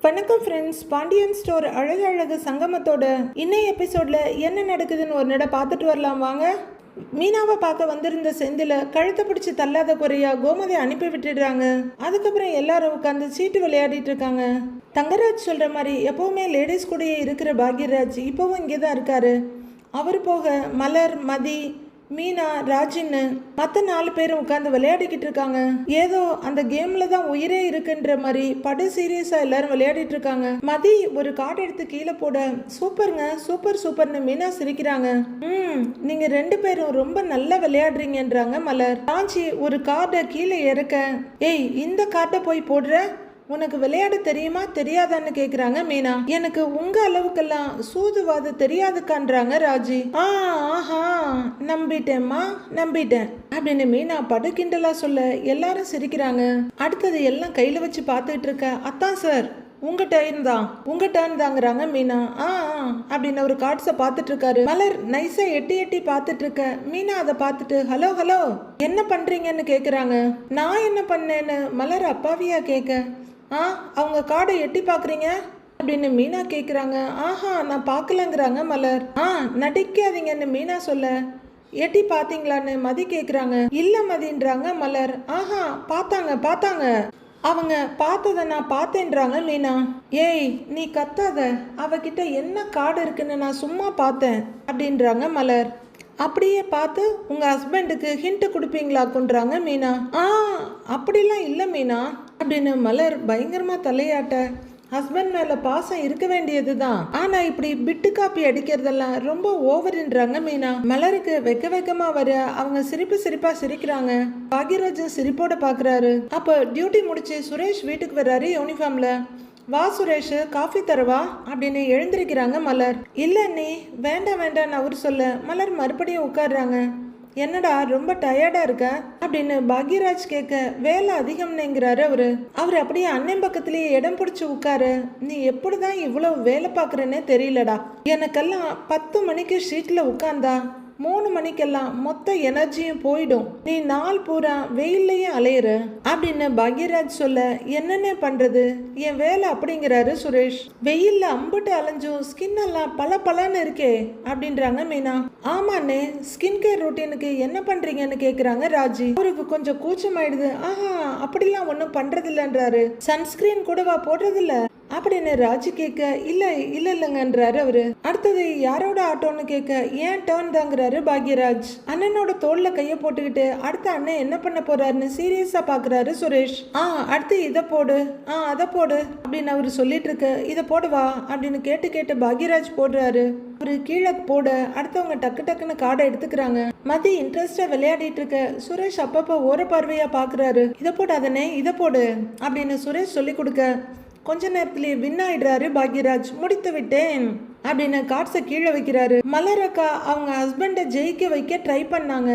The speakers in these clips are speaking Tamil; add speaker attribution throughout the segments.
Speaker 1: வணக்கம் ஃப்ரெண்ட்ஸ். பாண்டியன் ஸ்டோர் அழகு சங்கமத்தோட இன்னைய எபிசோட்ல என்ன நடக்குதுன்னு ஒரு நட பார்த்துட்டு வரலாம் வாங்க. மீனாவை பார்க்க வந்திருந்த செந்தில கழுத்தை பிடிச்சி தள்ளாத குறையா கோமதி அனுப்பி விட்டுடுறாங்க. அதுக்கப்புறம் எல்லாரும் உட்காந்து சீட்டு விளையாடிட்டு இருக்காங்க. தங்கராஜ் சொல்ற மாதிரி எப்பவுமே லேடிஸ் கூடயே இருக்கிற பாக்யராஜ் இப்பவும் இங்கே தான் இருக்காரு. அவர் போக மலர், மதி, மீனா, ராஜின்னு மற்ற 4 பேரும் உட்காந்து விளையாடிக்கிட்டு இருக்காங்க. ஏதோ அந்த கேம்ல தான் உயிரே இருக்குன்ற மாதிரி படு சீரியஸா எல்லாரும் விளையாடிட்டு இருக்காங்க. மதி ஒரு கார்டு எடுத்து கீழே போட, சூப்பருங்க, சூப்பர் சூப்பர்னு மீனா சிரிக்கிறாங்க. நீங்க 2 பேரும் ரொம்ப நல்லா விளையாடுறீங்கன்றாங்க மலர். ராஜி ஒரு கார்டை கீழே இறக்க, ஏய் இந்த கார்டை போய் போடுற, உனக்கு விளையாட தெரியுமா தெரியாதான்னு கேக்குறாங்க மீனா. எனக்கு உங்க அளவுக்கெல்லாம் சூதுவாது தெரியாதுக்கான்றாங்க ராஜி. ஆஹா நம்பிட்டேம்மா, நம்பிட்டேன் அப்படின்னு மீனா படுகிண்டலா சொல்ல எல்லாரும் சிரிக்கிறாங்க. அடுத்தது எல்லாம் கையில வச்சு பார்த்துட்டு இருக்க, அத்தான் சார் உங்க டர்ன் தாங்கிறாங்க மீனா. அப்படின்னு ஒரு கார்ட்ஸை பார்த்துட்டு இருக்காரு. மலர் நைஸா எட்டி பார்த்துட்டு இருக்க, மீனா அதை பார்த்துட்டு ஹலோ ஹலோ என்ன பண்றீங்கன்னு கேக்குறாங்க. நான் என்ன பண்ணேன்னு மலர் அப்பாவியா கேட்க, அவங்க கார்டை எட்டி பாக்குறீங்க அப்படின்னு மீனா கேக்குறாங்க. நான் பார்க்கலங்கிறாங்க மலர். நடிக்காதீங்கன்னு மீனா சொல்ல, எட்டி பாத்தீங்களான்னு மதி கேக்குறாங்க. இல்ல மதின்றாங்க மலர். பார்த்தாங்க, அவங்க பார்த்ததை நான் பார்த்தேன்றாங்க மீனா. ஏய் நீ கத்தாத, அவகிட்ட என்ன கார்டு இருக்குன்னு நான் சும்மா பார்த்தேன் அப்படின்றாங்க மலர். அப்படியே பார்த்து உங்க ஹஸ்பண்டுக்கு ஹிண்ட் கொடுப்பீங்களாக்குன்றாங்க மீனா. அப்படிலாம் இல்லை மீனா அப்படின்னு மலர் பயங்கரமா தலையாட்ட, ஹஸ்பண்ட் மேல பாசம் இருக்க வேண்டியதுதான், ஆனா இப்படி பிட்டு காப்பி அடிக்கிறதெல்லாம் ரொம்ப ஓவர்ன்றாங்க மீனா. மலருக்கு வெக்கமா வர அவங்க சிரிப்பா சிரிக்கிறாங்க. பாக்யராஜன் சிரிப்போட பாக்குறாரு. அப்ப டியூட்டி முடிச்சு சுரேஷ் வீட்டுக்கு வர்றாரு யூனிஃபார்ம்ல. வா சுரேஷ், காஃபி தரவா அப்படின்னு எழுந்திருக்கிறாங்க மலர். இல்ல நீ வேண்டாம் அவர் சொல்ல மலர் மறுபடியும் உட்காடுறாங்க. என்னடா ரொம்ப டயர்டா இருக்க அப்படின்னு பாக்யராஜ் கேட்க, வேலை அதிகம்னுங்கிறாரு அவரு அப்படியே அண்ணன் பக்கத்திலேயே இடம் பிடிச்சி உட்காரு. நீ எப்படிதான் இவ்வளவு வேலை பார்க்குறேன்னே தெரியலடா. எனக்கெல்லாம் 10 மணிக்கு ஷீட்ல உட்கார்ந்தா 3 மணிக்கெல்லாம் மொத்த எனர்ஜியும் போயிடும். நீ நாள் பூரா வெயில்லையும் அலையிற அப்படின்னு பாக்யராஜ் சொல்ல, என்னென்ன பண்றது என் வேலை அப்படிங்கிறாரு சுரேஷ். வெயில்ல அம்புட்டு அலைஞ்சும் ஸ்கின் எல்லாம் பலன்னு இருக்கே அப்படின்றாங்க மீனா. ஆமாண்ணே, ஸ்கின் கேர் ரொட்டீனுக்கு என்ன பண்றீங்கன்னு கேக்குறாங்க ராஜி. அவருக்கு கொஞ்சம் கூச்சமாயிடுது. அப்படிலாம் ஒன்றும் பண்றது இல்லைன்றாரு. சன்ஸ்கிரீன் கூடவா போடுறது இல்ல அப்படின்னு ராஜி கேட்க, இல்லைங்கன்றாரு அவரு. அடுத்தது யாரோட ஆட்டோன்னு கேட்க, ஏன் டர்ன் தாங்கிறாரு பாக்யராஜ். அண்ணனோட தோல்ல கைய போட்டுக்கிட்டு அடுத்த அண்ணன் என்ன பண்ண போறாருன்னு சீரியஸா பாக்குறாரு சுரேஷ். அடுத்து இதை போடு, அதை போடு அப்படின்னு அவரு சொல்லிட்டு இருக்க, இதை போடுவா அப்படின்னு கேட்டு பாக்யராஜ் போடுறாரு. அவரு கீழே போட அடுத்தவங்க டக்குன்னு கார்டை எடுத்துக்கிறாங்க. மதி இன்ட்ரெஸ்டா விளையாடிட்டு இருக்க சுரேஷ் அப்பப்போ ஓர பார்வையா பாக்குறாரு. இதை போடாதனே, இதை போடு அப்படின்னு சுரேஷ் சொல்லி கொடுக்க, கொஞ்ச நேரத்திலேயே வின் ஆயிடுறாரு பாக்யராஜ். முடித்து விட்டேன் அப்படின்னு கார்ட்ஸை கீழே வைக்கிறாரு. மலரக்கா அவங்க ஹஸ்பண்டை ஜெயிக்க வைக்க ட்ரை பண்ணாங்க.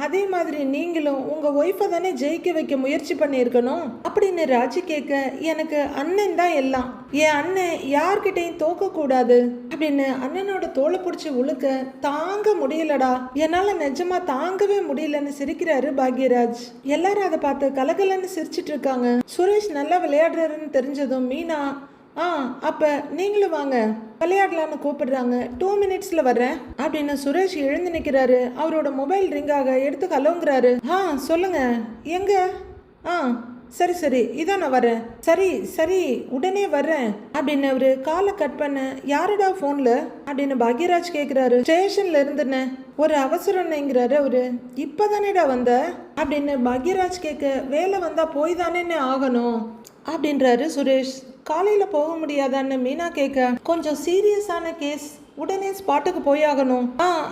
Speaker 1: அதே மாதிரி நீங்களும் உங்க ஒய்ஃபை தானே ஜெயிக்க வைக்க முயற்சி பண்ணியிருக்கணும் அப்படின்னு ராஜி கேட்க, எனக்கு அண்ணன் தான் எல்லாம், என் அண்ணன் யார்கிட்டையும் தோக்க கூடாது அப்படின்னு அண்ணனோட தோலை பிடிச்சி உழுக்க, தாங்க முடியலடா, என்னால நிஜமா தாங்கவே முடியலன்னு சிரிக்கிறாரு பாக்யராஜ். எல்லாரும் அதை பார்த்து கலகலன்னு சிரிச்சிட்டு இருக்காங்க. சுரேஷ் நல்லா விளையாடுறாருன்னு தெரிஞ்சதும் மீனா, அப்ப நீங்களும் வாங்க விளையாடலான்னு கூப்பிடுறாங்க. 2 மினிட்ஸ்ல வர்றேன் அப்படின்னு சுரேஷ் எழுந்து நிக்கிறாரு. அவரோட மொபைல் ரிங் ஆக எடுத்து ஹலோங்கிறாரு. சொல்லுங்க, எங்க? சரி இதான் நான் வரேன். சரி உடனே வர்றேன் அப்படின்னு அவரு காலை கட் பண்ண, யாருடா போன்ல அப்படின்னு பாக்யராஜ் கேக்குறாரு. ஸ்டேஷன்ல இருந்துன்னு ஒரு அவசரம்ங்கிறாரு அவரு. இப்பதானேடா வந்த அப்படின்னு பாக்யராஜ் கேட்க, வேலை வந்தா போய் தானே ஆகணும் அப்படின்றாரு சுரேஷ். காலையில போக முடியாதான்னு மீனா கேட்க, கொஞ்சம் சீரியஸான கேஸ், உடனே ஸ்பாட்டுக்கு போயாகணும்.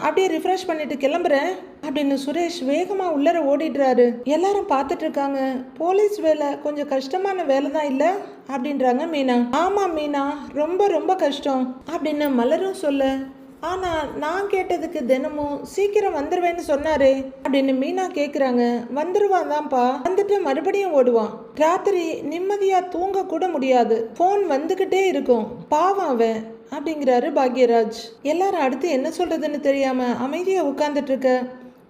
Speaker 1: அப்படியே ரிஃப்ரெஷ் பண்ணிட்டு கிளம்புறேன் அப்படின்னு சுரேஷ் வேகமா உள்ளர ஓடிடுறாரு. எல்லாரும் பார்த்துட்டு இருக்காங்க. போலீஸ் வேலை கொஞ்சம் கஷ்டமான வேலை தான் இல்ல அப்படின்றாங்க மீனா. ஆமா மீனா, ரொம்ப கஷ்டம் அப்படின்னு மலரும் சொல்ல, ஆனா நான் கேட்டதுக்கு தினமும் சீக்கிரம் வந்துருவேன்னு சொன்னாரே அப்படின்னு மீனா கேக்குறாங்க. வந்துருவான்தான்ப்பா, வந்துட்டு மறுபடியும் ஓடுவான். ராத்திரி நிம்மதியா தூங்க கூட முடியாது, போன் வந்துகிட்டே இருக்கும், பாவம் அவன் அப்படிங்கிறாரு பாக்யராஜ். எல்லாரும் அடுத்து என்ன சொல்றதுன்னு தெரியாம அமைதியா உட்கார்ந்துட்டு இருக்க,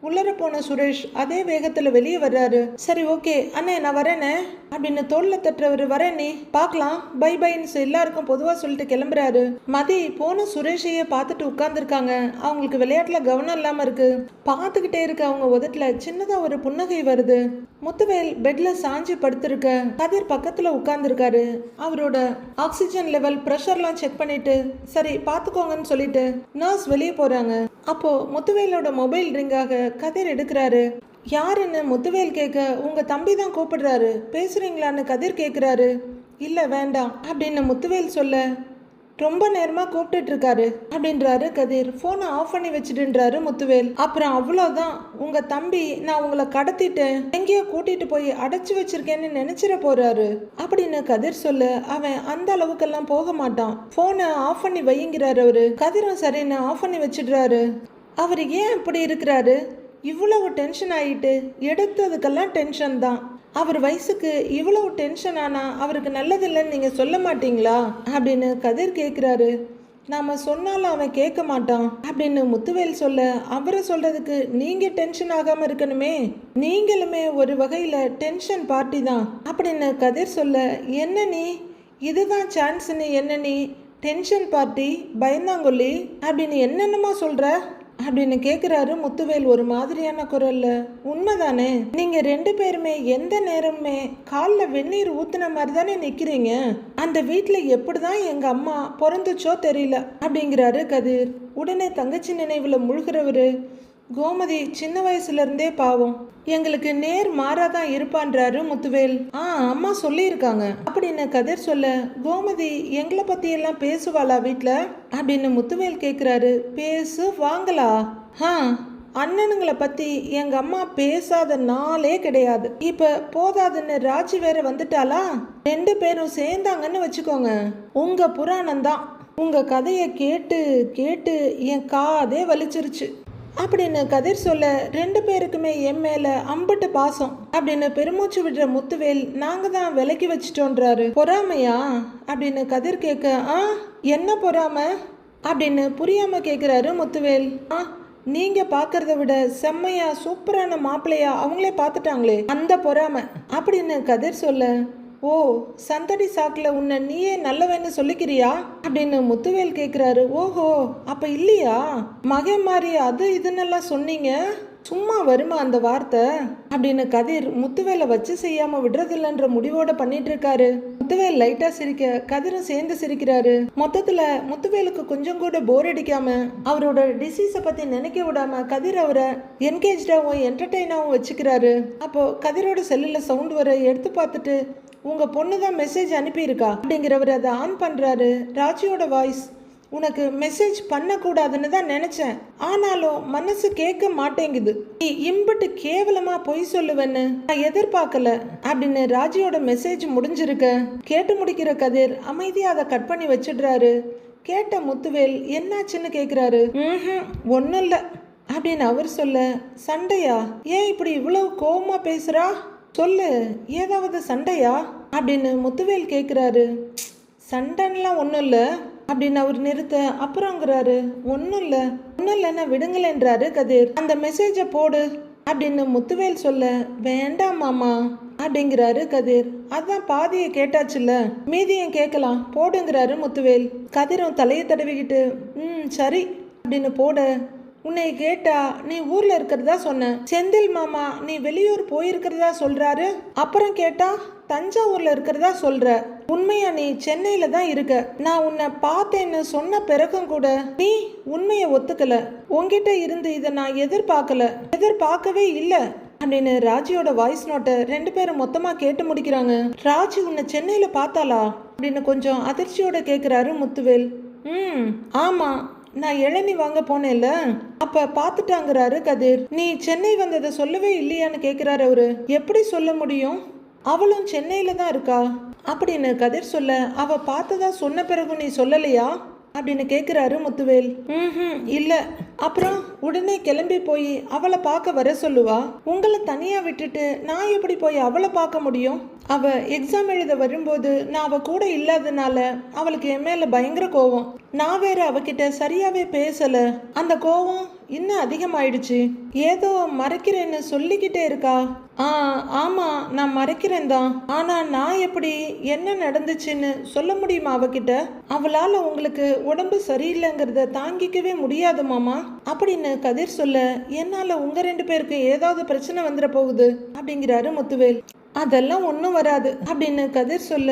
Speaker 1: உள்ளர போன சுரேஷ் அதே வேகத்துல வெளியே வர்றாரு. சரி ஓகே அண்ணே நான் வரேனே அப்படின்னு தோல்ல தட்டுறவர், வரேன் நீ பார்க்கலாம் பை பைன்னு எல்லாருக்கும் பொதுவா சொல்லிட்டு கிளம்புறாரு. மதி போன சுரேஷையே பார்த்துட்டு உட்கார்ந்துருக்காங்க. அவங்களுக்கு விளையாட்டுல கவனம் இல்லாம இருக்கு. பார்த்துக்கிட்டே இருக்க அவங்க உதட்டுல சின்னதா ஒரு புன்னகை வருது. முத்துவேல் பெட்ல சாஞ்சி படுத்திருக்க கதிர் பக்கத்துல உட்கார்ந்துருக்காரு. அவரோட ஆக்சிஜன் லெவல் பிரஷர்லாம் செக் பண்ணிட்டு சரி பார்த்துக்கோங்கன்னு சொல்லிட்டு நர்ஸ் வெளியே போறாங்க. அப்போ முத்துவேலோட மொபைல் ரிங்காக கதிர் எடுக்கிறாரு. யாருன்னு முத்துவேல் கேட்க உங்க தம்பி தான் கூப்பிடுறாரு, பேசுறீங்களான்னு கதிர் கேட்குறாரு. இல்லை வேண்டாம் அப்படின்னு முத்துவேல் சொல்ல ரொம்ப நேரமா கூப்பிட்டு இருக்காரு அப்படின்றாரு கதிர். போனை ஆஃப் பண்ணி வச்சுட்டுன்றாரு முத்துவேல். அப்புறம் அவ்வளோதான், உங்க தம்பி நான் உங்களை கடத்திட்டேன் எங்கேயோ கூட்டிட்டு போய் அடைச்சு வச்சிருக்கேன்னு நினைச்சிட போறாரு அப்படின்னு கதிர் சொல்ல அவன் அந்த அளவுக்கெல்லாம் போக மாட்டான், போனை ஆஃப் பண்ணி வைங்கிறாரு அவரு. கதிரும் சரின்னு ஆஃப் பண்ணி வச்சிடுறாரு. அவர் ஏன் இப்படி இருக்கிறாரு, இவ்வளவு டென்ஷன் ஆகிட்டு எடுத்ததுக்கெல்லாம் டென்ஷன் தான். அவர் வயசுக்கு இவ்வளவு டென்ஷன் ஆனா அவருக்கு நல்லதில்லைன்னு நீங்கள் சொல்ல மாட்டீங்களா அப்படின்னு கதிர் கேட்குறாரு. நாம் சொன்னாலும் அவன் கேட்க மாட்டான் அப்படின்னு முத்துவேல் சொல்ல அவரை சொல்கிறதுக்கு நீங்கள் டென்ஷன் ஆகாமல் இருக்கணுமே, நீங்களுமே ஒரு வகையில் டென்ஷன் பார்ட்டி தான் அப்படின்னு கதிர் சொல்ல என்ன நீ இதுதான் சான்ஸ்ன்னு என்ன நீ டென்ஷன் பார்ட்டி பயந்தாங்கொல்லி அப்படின்னு என்னென்னமோ சொல்கிற அப்படின்னு கேட்குறாரு முத்துவேல் ஒரு மாதிரியான குரல்ல. உண்மைதானே, நீங்க ரெண்டு பேருமே எந்த நேரமுமே காலில் வெந்நீர் ஊத்துன மாதிரி தானே நிக்கிறீங்க, அந்த வீட்டில் எப்படிதான் எங்க அம்மா பிறந்துச்சோ தெரியல அப்படிங்கிறாரு கதிர். உடனே தங்கச்சி நினைவுல முழுகிறவரு, கோமதி சின்ன வயசுல இருந்தே பாவம் எங்களுக்கு நேர் மாறாதான் இருப்பான்றாரு முத்துவேல். அம்மா சொல்லியிருக்காங்க அப்படின்னு கதிர் சொல்ல, கோமதி எங்களை பத்தி எல்லாம் பேசுவாளா வீட்டுல அப்படின்னு முத்துவேல் கேக்குறாரு. பேசு வாங்களா? அண்ணனுங்களை பத்தி எங்க அம்மா பேசாத நாளே கிடையாது. இப்ப போதாதுன்னு ராஜி வேற வந்துட்டாளா, ரெண்டு பேரும் சேர்ந்தாங்கன்னு வச்சுக்கோங்க, உங்க புராணம் தான். உங்க கதையை கேட்டு கேட்டு என் காதே வலிச்சிருச்சு அப்படின்னு கதிர் சொல்ல, ரெண்டு பேருக்குமே என் மேல அம்பட்டு பாசம் அப்படின்னு பெருமூச்சு விடுற முத்துவேல், நாங்க தான் விலக்கி வச்சிட்டோன்றாரு. பொறாமையா அப்படின்னு கதிர் கேட்க, என்ன பொறாம அப்படின்னு புரியாம கேட்குறாரு முத்துவேல். நீங்க பாக்குறத விட செம்மையா சூப்பரான மாப்பிள்ளையா அவங்களே பார்த்துட்டாங்களே அந்த பொறாமை அப்படின்னு கதிர் சொல்ல, ஓ சந்தடி சாக்கில் உன்னை நீயே நல்லவன்னு சொல்லிக்கிறியா அப்படின்னு முத்துவேல் கேட்குறாரு. ஓஹோ அப்ப இல்லையா, மகன் மாதிரி அது இதுன்னெல்லாம் சொன்னீங்க, சும்மா வருமா அந்த வார்த்தை அப்படின்னு கதிர் முத்துவேலை வச்சு செய்யாம விடுறதில்லைன்ற முடிவோட பண்ணிட்டு இருக்காரு. முத்துவேல் லைட்டா சிரிக்க கதிரும் சேர்ந்து சிரிக்கிறாரு. மொத்தத்துல முத்துவேலுக்கு கொஞ்சம் கூட போர் அடிக்காம அவரோட டிசீஸை பத்தி நினைக்க விடாம கதிர் அவரை என்கேஜாவும் என்டர்டெயினாவும் வச்சுக்கிறாரு. அப்போ கதிரோட செல்லுல சவுண்ட் வர எடுத்து பார்த்துட்டு, உங்க பொண்ணு தான் மெசேஜ் அனுப்பியிருக்கா அப்படிங்கிறவர் அதை ஆன் பண்றாரு. ராஜியோட வாய்ஸ், உனக்கு மெசேஜ் பண்ணக்கூடாதுன்னு தான் நினைச்சேன், ஆனாலும் மனசு கேட்க மாட்டேங்குது, நீ இம்பட்டு கேவலமா பொய் சொல்லுவேன்னு நான் எதிர்பார்க்கல அப்படின்னு ராஜியோட மெசேஜ் முடிஞ்சிருக்க. கேட்டு முடிக்கிற கதிர் அமைதியா அதை கட் பண்ணி வச்சிடுறாரு. கேட்ட முத்துவேல் என்னாச்சுன்னு கேட்குறாரு. ஒன்றும் இல்லை அப்படின்னு அவர் சொல்ல, சண்டையா, ஏன் இப்படி இவ்வளவு கோவமா பேசுறா, சொல்லு ஏதாவது சண்டையா அப்படின்னு முத்துவேல் கேட்குறாரு. சண்டைலாம் ஒன்றும் இல்லை அப்படின்னு அவர் நிறுத்த, அப்புறங்கிறாரு. ஒன்றும் இல்லைன்னா விடுங்களேன்றாரு கதிர். அந்த மெசேஜை போடு அப்படின்னு முத்துவேல் சொல்ல, வேண்டாம் மாமா அப்படிங்கிறாரு கதிர். அதான் பாதியை கேட்டாச்சுல்ல, மீதியும் கேட்கலாம் போடுங்கிறாரு முத்துவேல். கதிரும் தலையை தடவிக்கிட்டு சரி அப்படின்னு போட, உன்னை கேட்டா நீ ஊர்ல இருக்கிறதா சொன்ன, செந்தில் மாமா நீ வெளியூர் போயிருக்கிறதா சொல்றாரு, அப்புறம் கேட்டா தஞ்சாவூர்ல இருக்கிறதா சொல்ற, உண்மையா நீ சென்னையில தான் இருக்க, நான் உன்னை பார்த்தேன்னு சொன்ன பிறகும் கூட நீ உண்மையை ஒத்துக்கல, உன்கிட்ட இருந்து இதை நான் எதிர்பார்க்கவே இல்லை அப்படின்னு ராஜியோட வாய்ஸ் நோட்டை ரெண்டு பேரும் மொத்தமா கேட்டு முடிக்கிறாங்க. ராஜி உன்னை சென்னையில பார்த்தாளா அப்படின்னு கொஞ்சம் அதிர்ச்சியோட கேட்கிறாரு முத்துவேல். ஆமா, நான் இளநீ வாங்க போனேன்ல அப்ப பாத்துட்டாங்கிறாரு கதிர். நீ சென்னை வந்ததை சொல்லவே இல்லையான்னு கேக்குறாரு அவரு. எப்படி சொல்ல முடியும், அவளும் சென்னையில தான் இருக்கா அப்படின்னு கதிர் சொல்ல, அவ பார்த்ததா சொன்ன பிறகு நீ சொல்லலையா அப்படின்னு கேட்குறாரு முத்துவேல். இல்லை. அப்புறம் உடனே கிளம்பி போய் அவளை பார்க்க வர சொல்லுவா, உங்களை தனியாக விட்டுட்டு நான் எப்படி போய் அவளை பார்க்க முடியும், அவ எக்ஸாம் எழுத வரும்போது நான் அவ கூட இல்லாதனால அவளுக்கு என் மேலே பயங்கர கோவம், நான் வேற அவகிட்ட சரியாவே பேசலை, அந்த கோவம் இன்னும் அதிகமாயிடுச்சு. ஏதோ மறைக்கிறேன்னு சொல்லிக்கிட்டே இருக்கா. ஆமா, நான் மறைக்கிறேன் தான். ஆனா நான் எப்படி என்ன நடந்துச்சுன்னு சொல்ல முடியுமா அவகிட்ட? அவளால உங்களுக்கு உடம்பு சரியில்லைங்கிறத தாங்கிக்கவே முடியாது மாமா அப்படின்னு கதிர் சொல்ல, என்னால உங்க 2 பேருக்கு ஏதாவது பிரச்சனை வந்துட போகுது அப்படிங்கிறாரு முத்துவேல். அதெல்லாம் ஒன்றும் வராது அப்படின்னு கதிர் சொல்ல,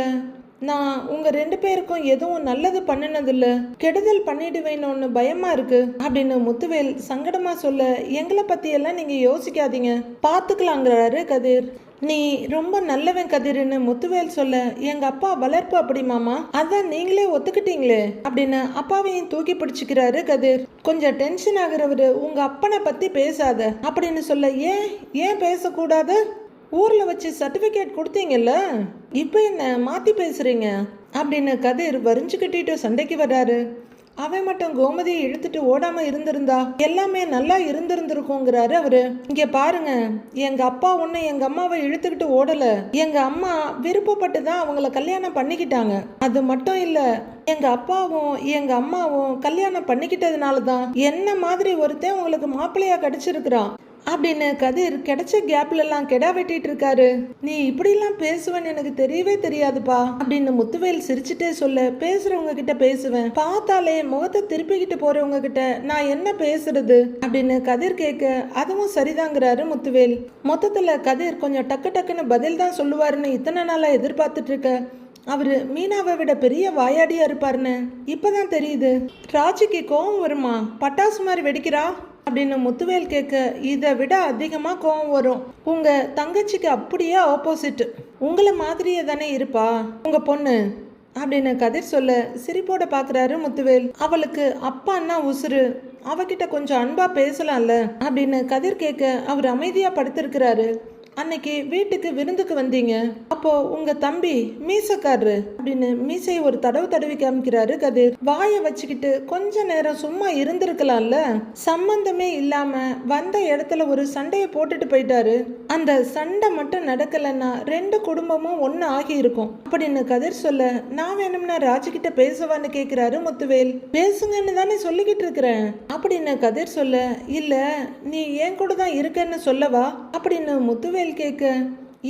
Speaker 1: நான் உங்க 2 பேருக்கும் எதுவும் நல்லது பண்ணினதில்ல, கெடுதல் பண்ணிடுவேன்னு பயமா இருக்கு அப்படின்னு முத்துவேல் சங்கடமா சொல்ல, எங்களை பத்தியெல்லாம் நீங்க யோசிக்காதீங்க, பாத்துக்கலாங்கிறாரு கதிர். நீ ரொம்ப நல்லவன் கதிர்னு முத்துவேல் சொல்ல, எங்க அப்பா வளர்ப்பு அப்படி மாமா, அதான் நீங்களே ஒத்துக்கிட்டீங்களே அப்படின்னு அப்பாவையும் தூக்கி பிடிச்சிக்கிறாரு கதிர். கொஞ்சம் டென்ஷன் ஆகுறவரு, உங்க அப்பனை பத்தி பேசாத அப்படின்னு சொல்ல, ஏன் பேசக்கூடாது? ஊர்ல வச்சு சர்டிபிகேட் கொடுத்தீங்கல்ல, இப்போ என்ன மாத்தி பேசுறீங்க அப்படின்னு கதிர் வரிஞ்சு கட்டிட்டு சண்டைக்கு வர்றாரு. அவன் மட்டும் கோமதியை இழுத்துட்டு ஓடாம இருந்திருந்தா எல்லாமே நல்லா இருந்திருந்திருக்குங்கிறாரு அவரு. இங்க பாருங்க, எங்க அப்பா ஒண்ணு எங்க அம்மாவை இழுத்துக்கிட்டு ஓடல, எங்க அம்மா விருப்பப்பட்டு தான் அவங்கள கல்யாணம் பண்ணிக்கிட்டாங்க. அது மட்டும் இல்ல, எங்க அப்பாவும் எங்க அம்மாவும் கல்யாணம் பண்ணிக்கிட்டதுனால தான் என்ன மாதிரி ஒருத்தன் உங்களுக்கு மாப்பிள்ளையா கிடைச்சிருக்கிறான் அப்படின்னு கதிர் கிடைச்ச கேப்ல எல்லாம் கெடா வெட்டிட்டு இருக்காரு. நீ இப்படிலாம் பேசுவேன்னு எனக்கு தெரியவே தெரியாதுப்பா அப்படின்னு முத்துவேல் சிரிச்சுட்டே சொல்ல, பேசுறவங்க கிட்ட பேசுவேன், பார்த்தாலே முகத்தை திருப்பிக்கிட்டு போறவங்க கிட்ட நான் என்ன பேசுறது அப்படின்னு கதிர் கேட்க, அதுவும் சரிதாங்கிறாரு முத்துவேல். மொத்தத்துல கதிர் கொஞ்சம் டக்கு டக்குன்னு பதில் தான் சொல்லுவாருன்னு இத்தனை நாளா எதிர்பார்த்துட்டு இருக்க அவரு மீனாவை விட பெரிய வாயாடியா இருப்பாருன்னு இப்பதான் தெரியுது. ராஜிக்கு கோவம் வருமா, பட்டாசு மாதிரி வெடிக்கிறா அப்படின்னு முத்துவேல் கேட்க, இதை விட அதிகமாக கோவம் வரும். உங்க தங்கச்சிக்கு அப்படியே ஆப்போசிட், உங்களை மாதிரியே தானே இருப்பா உங்க பொண்ணு அப்படின்னு கதிர் சொல்ல, சிரிப்போட பாக்குறாரு முத்துவேல். அவளுக்கு அப்பான்னா உசுறு, அவகிட்ட கொஞ்சம் அன்பா பேசலாம்ல அப்படின்னு கதிர் கேட்க, அவர் அமைதியா படுத்திருக்கிறாரு. அன்னைக்கு வீட்டுக்கு விருந்துக்கு வந்தீங்க, அப்போ உங்க தம்பி மீசக்காரரு அப்படின்னு மீசையை ஒரு தடவி காமிக்கிறாரு கதிர். வாயை வச்சுக்கிட்டு கொஞ்ச நேரம் சும்மா இருந்திருக்கலாம்ல, சம்பந்தமே இல்லாம வந்த இடத்துல ஒரு சண்டையை போட்டுட்டு போயிட்டாரு. அந்த சண்டை மட்டும் நடக்கலன்னா 2 குடும்பமும் ஒன்னு ஆகி இருக்கும் அப்படின்னு கதிர் சொல்ல, நான் வேணும்னா ராஜிக்கிட்ட பேசவான்னு கேட்கிறாரு முத்துவேல். பேசுங்கன்னு தானே சொல்லிக்கிட்டு இருக்கிறேன் அப்படின்னு கதிர் சொல்ல, இல்ல நீ ஏன் கூட தான் இருக்கன்னு சொல்லவா அப்படின்னு முத்துவேல் கேட்க,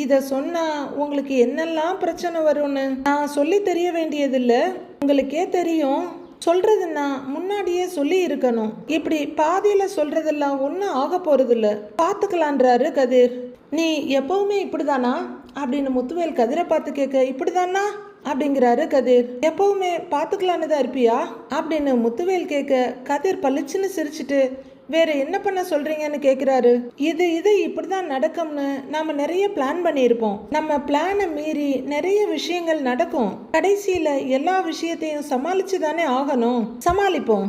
Speaker 1: இத சொன்னா உங்களுக்கு என்னெல்லாம் பிரச்சனை வரும்னு நான் சொல்லி தெரிய வேண்டியதில்லை, உங்களுக்கே தெரியும். சொல்றதுன்னா முன்னாடியே சொல்லி இருக்கணும், இப்படி பாதியில சொல்றதெல்லாம் ஒன்றும் ஆக போறதில்ல, பாத்துக்கலான்றாரு கதிர். நீ எப்பவுமே இப்படிதானா அப்படின்னு முத்துவேல் கதிரை பார்த்து கேட்க, இப்படிதானா அப்படிங்கிறாரு கதிர். எப்பவுமே பாத்துக்கலான்னு தான் இருப்பியா அப்படின்னு முத்துவேல் கேட்க, கதிர் பளிச்சுன்னு சிரிச்சுட்டு, வேற என்ன பண்ண சொல்றீங்கன்னு கேக்குறாரு. இது இப்படிதான் நடக்கும்னு நாம நிறைய பிளான் பண்ணியிருப்போம், நம்ம பிளானை மீறி நிறைய விஷயங்கள் நடக்கும், கடைசியில எல்லா விஷயத்தையும் சமாளிச்சு தானே ஆகணும், சமாளிப்போம்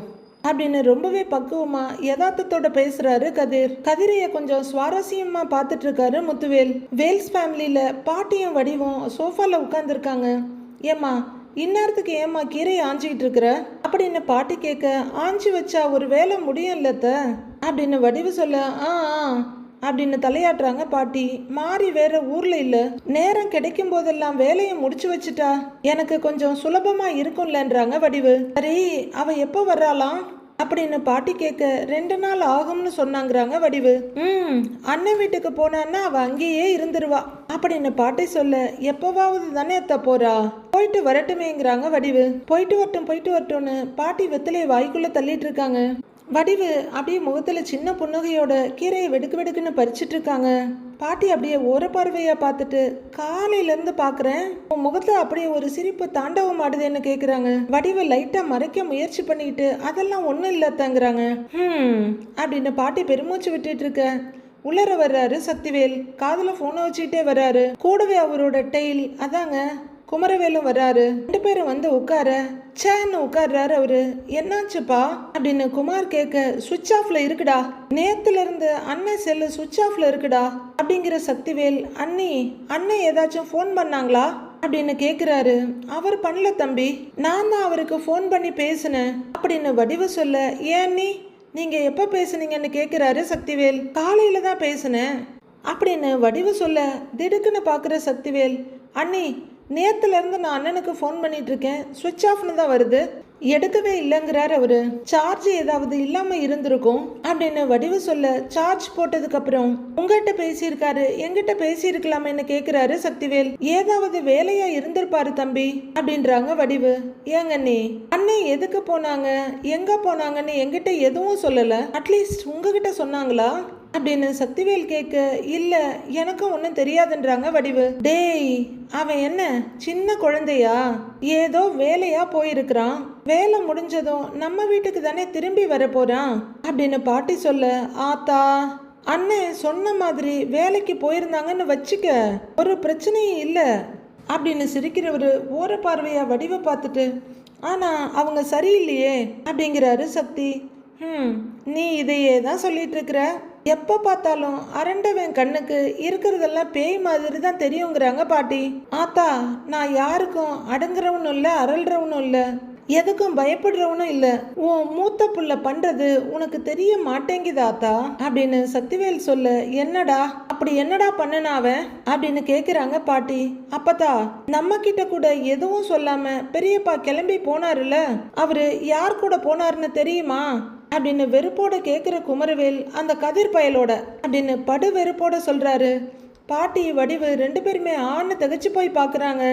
Speaker 1: அப்படின்னு ரொம்பவே பக்குவமா யதார்த்தத்தோட பேசுறாரு கதிர். கதிரைய கொஞ்சம் சுவாரஸ்யமா பார்த்துட்டு இருக்காரு முத்துவேல். வேல்ஸ் ஃபேமிலியில பாட்டியும் வடிவும் சோஃபால உட்கார்ந்துருக்காங்க. ஏமா இந்நேரத்துக்கு ஏமா கீரையை ஆஞ்சிக்கிட்டு இருக்கிற அப்படின்னு பாட்டி கேட்க, ஆஞ்சி வச்சா ஒரு வேலை முடியும்லத்த அப்படின்னு வடிவு சொல்ல, அப்படின்னு தலையாட்டுறாங்க பாட்டி. மாறி வேற ஊர்ல இல்ல, நேரம் கிடைக்கும் போதெல்லாம் வேலையை முடிச்சு வச்சுட்டா எனக்கு கொஞ்சம் சுலபமா இருக்கும்லன்றாங்க வடிவு. சரி, அவ எப்போ வர்றாளாம் அப்படின்னு பாட்டி கேட்க, 2 நாள் ஆகும்னு சொன்னாங்கிறாங்க வடிவு. அண்ணன் வீட்டுக்கு போனான்னா அவ அங்கேயே இருந்துருவா அப்படின்னு பாட்டி சொல்ல, எப்பவாவது தானே அத்த போறா, போயிட்டு வரட்டுமேங்கிறாங்க வடிவு. போயிட்டு வரட்டும்னு பாட்டி வெத்தலையை வாய்க்குள்ள தள்ளிட்டு இருக்காங்க. வடிவு அப்படியே முகத்துல சின்ன புன்னகையோட கீரையை வெடுக்குன்னு பறிச்சிட்டு இருக்காங்க. பாட்டி அப்படியே ஒரு பார்வையா பார்த்துட்டு, காலையில இருந்து பாக்குறேன் உன் முகத்துல அப்படியே ஒரு சிரிப்பு தாண்டவம் ஆடுதுன்னு கேக்குறாங்க. வடிவை லைட்டா மறைக்க முயற்சி பண்ணிக்கிட்டு, அதெல்லாம் ஒண்ணும் இல்லத்தாங்கிறாங்க. அப்படின்னு பாட்டி பெருமூச்சு விட்டுட்டு இருக்க உள்ளர வர்றாரு சக்திவேல். காதுல போனை வச்சுக்கிட்டே வர்றாரு. கூடவே அவரோட டெய்ல் அதாங்க குமரவேலும் வர்றாரு. 2 பேரும் வந்து உட்கார சேன்னு உட்கார்றாரு அவரு. என்னாச்சுப்பா அப்படின்னு குமார் கேட்க, சுவிட்ச் ஆஃப்ல இருக்குடா, நேத்துல இருந்து அண்ணன் செல்லு சுவிட்ச் ஆஃப்ல இருக்குடா அப்படிங்கிற சக்திவேல், அண்ணன் ஏதாச்சும் ஃபோன் பண்ணாங்களா அப்படின்னு கேக்குறாரு. அவர் பண்ணல தம்பி, நான் தான் அவருக்கு ஃபோன் பண்ணி பேசினேன் அப்படின்னு வடிவு சொல்ல, ஏன் நீங்க எப்ப பேசுனீங்கன்னு கேக்குறாரு சக்திவேல். காலையில தான் பேசினேன் அப்படின்னு வடிவு சொல்ல, திடுக்குன்னு பாக்குற சக்திவேல், நேத்துல இருந்து நான் அண்ணனுக்கு ஃபோன் பண்ணிட்டு இருக்கேன், சுவிட்ச் ஆஃப்னு தான் வருது, எடுக்கவே இல்லைங்கிறார் அவரு. சார்ஜ் ஏதாவது இல்லாம இருந்திருக்கும் அப்படின்னு வடிவு சொல்ல, சார்ஜ் போட்டதுக்கு அப்புறம் உங்ககிட்ட பேசியிருக்காரு, எங்கிட்ட பேசியிருக்கலாமேன்னு கேக்குறாரு சக்திவேல். ஏதாவது வேலையா இருந்திருப்பாரு தம்பி அப்படின்றாங்க வடிவு. ஏங்க நீ அண்ணே எதுக்கு போனாங்க, எங்க போனாங்கன்னு எங்கிட்ட எதுவும் சொல்லல, அட்லீஸ்ட் உங்ககிட்ட சொன்னாங்களா அப்படின்னு சக்திவேல் கேட்க, இல்ல எனக்கும் ஒன்றும் தெரியாதுன்றாங்க வடிவு. டேய், அவன் என்ன சின்ன குழந்தையா, ஏதோ வேலையா போயிருக்கிறான், வேலை முடிஞ்சதும் நம்ம வீட்டுக்கு தானே திரும்பி வர போறான் அப்படின்னு பாட்டி சொல்ல, ஆத்தா அண்ணன் சொன்ன மாதிரி வேலைக்கு போயிருந்தாங்கன்னு வச்சுக்க, ஒரு பிரச்சனையும் இல்லை அப்படின்னு சிரிக்கிறவரு ஓர பார்வையா வடிவை பார்த்துட்டு, ஆனா அவங்க சரியில்லையே அப்படிங்கிறாரு சக்தி. நீ இதையே தான் சொல்லிட்டு இருக்கிற, எப்போ பார்த்தாலும் அரண்டவன் கண்ணுக்கு இருக்கிறதெல்லாம் பேய் மாதிரி தான் தெரியுங்கிறாங்க பாட்டி. ஆத்தா, நான் யாருக்கும் அடங்குறவனும் இல்லை, அரள்றவனும் இல்லை, எதுக்கும் பயப்படுறவனும் இல்லை. உன் மூத்த புள்ள பண்றது உனக்கு தெரிய மாட்டேங்குதாத்தா அப்படின்னு சக்திவேல் சொல்ல, என்னடா அப்படி என்னடா பண்ணனாவ அப்படின்னு கேக்குறாங்க பாட்டி. அப்பதா நம்ம கிட்ட கூட எதுவும் சொல்லாம பெரியப்பா கிளம்பி போனாருல, அவரு யார் கூட போனாருன்னு தெரியுமா அப்படின்னு வெறுப்போட கேட்குற குமரவேல், அந்த கதிர் பயலோட அப்படின்னு படு வெறுப்போட சொல்றாரு. பாட்டி வடிவு ரெண்டு பேருமே ஆண் திகச்சு போய் பார்க்குறாங்க.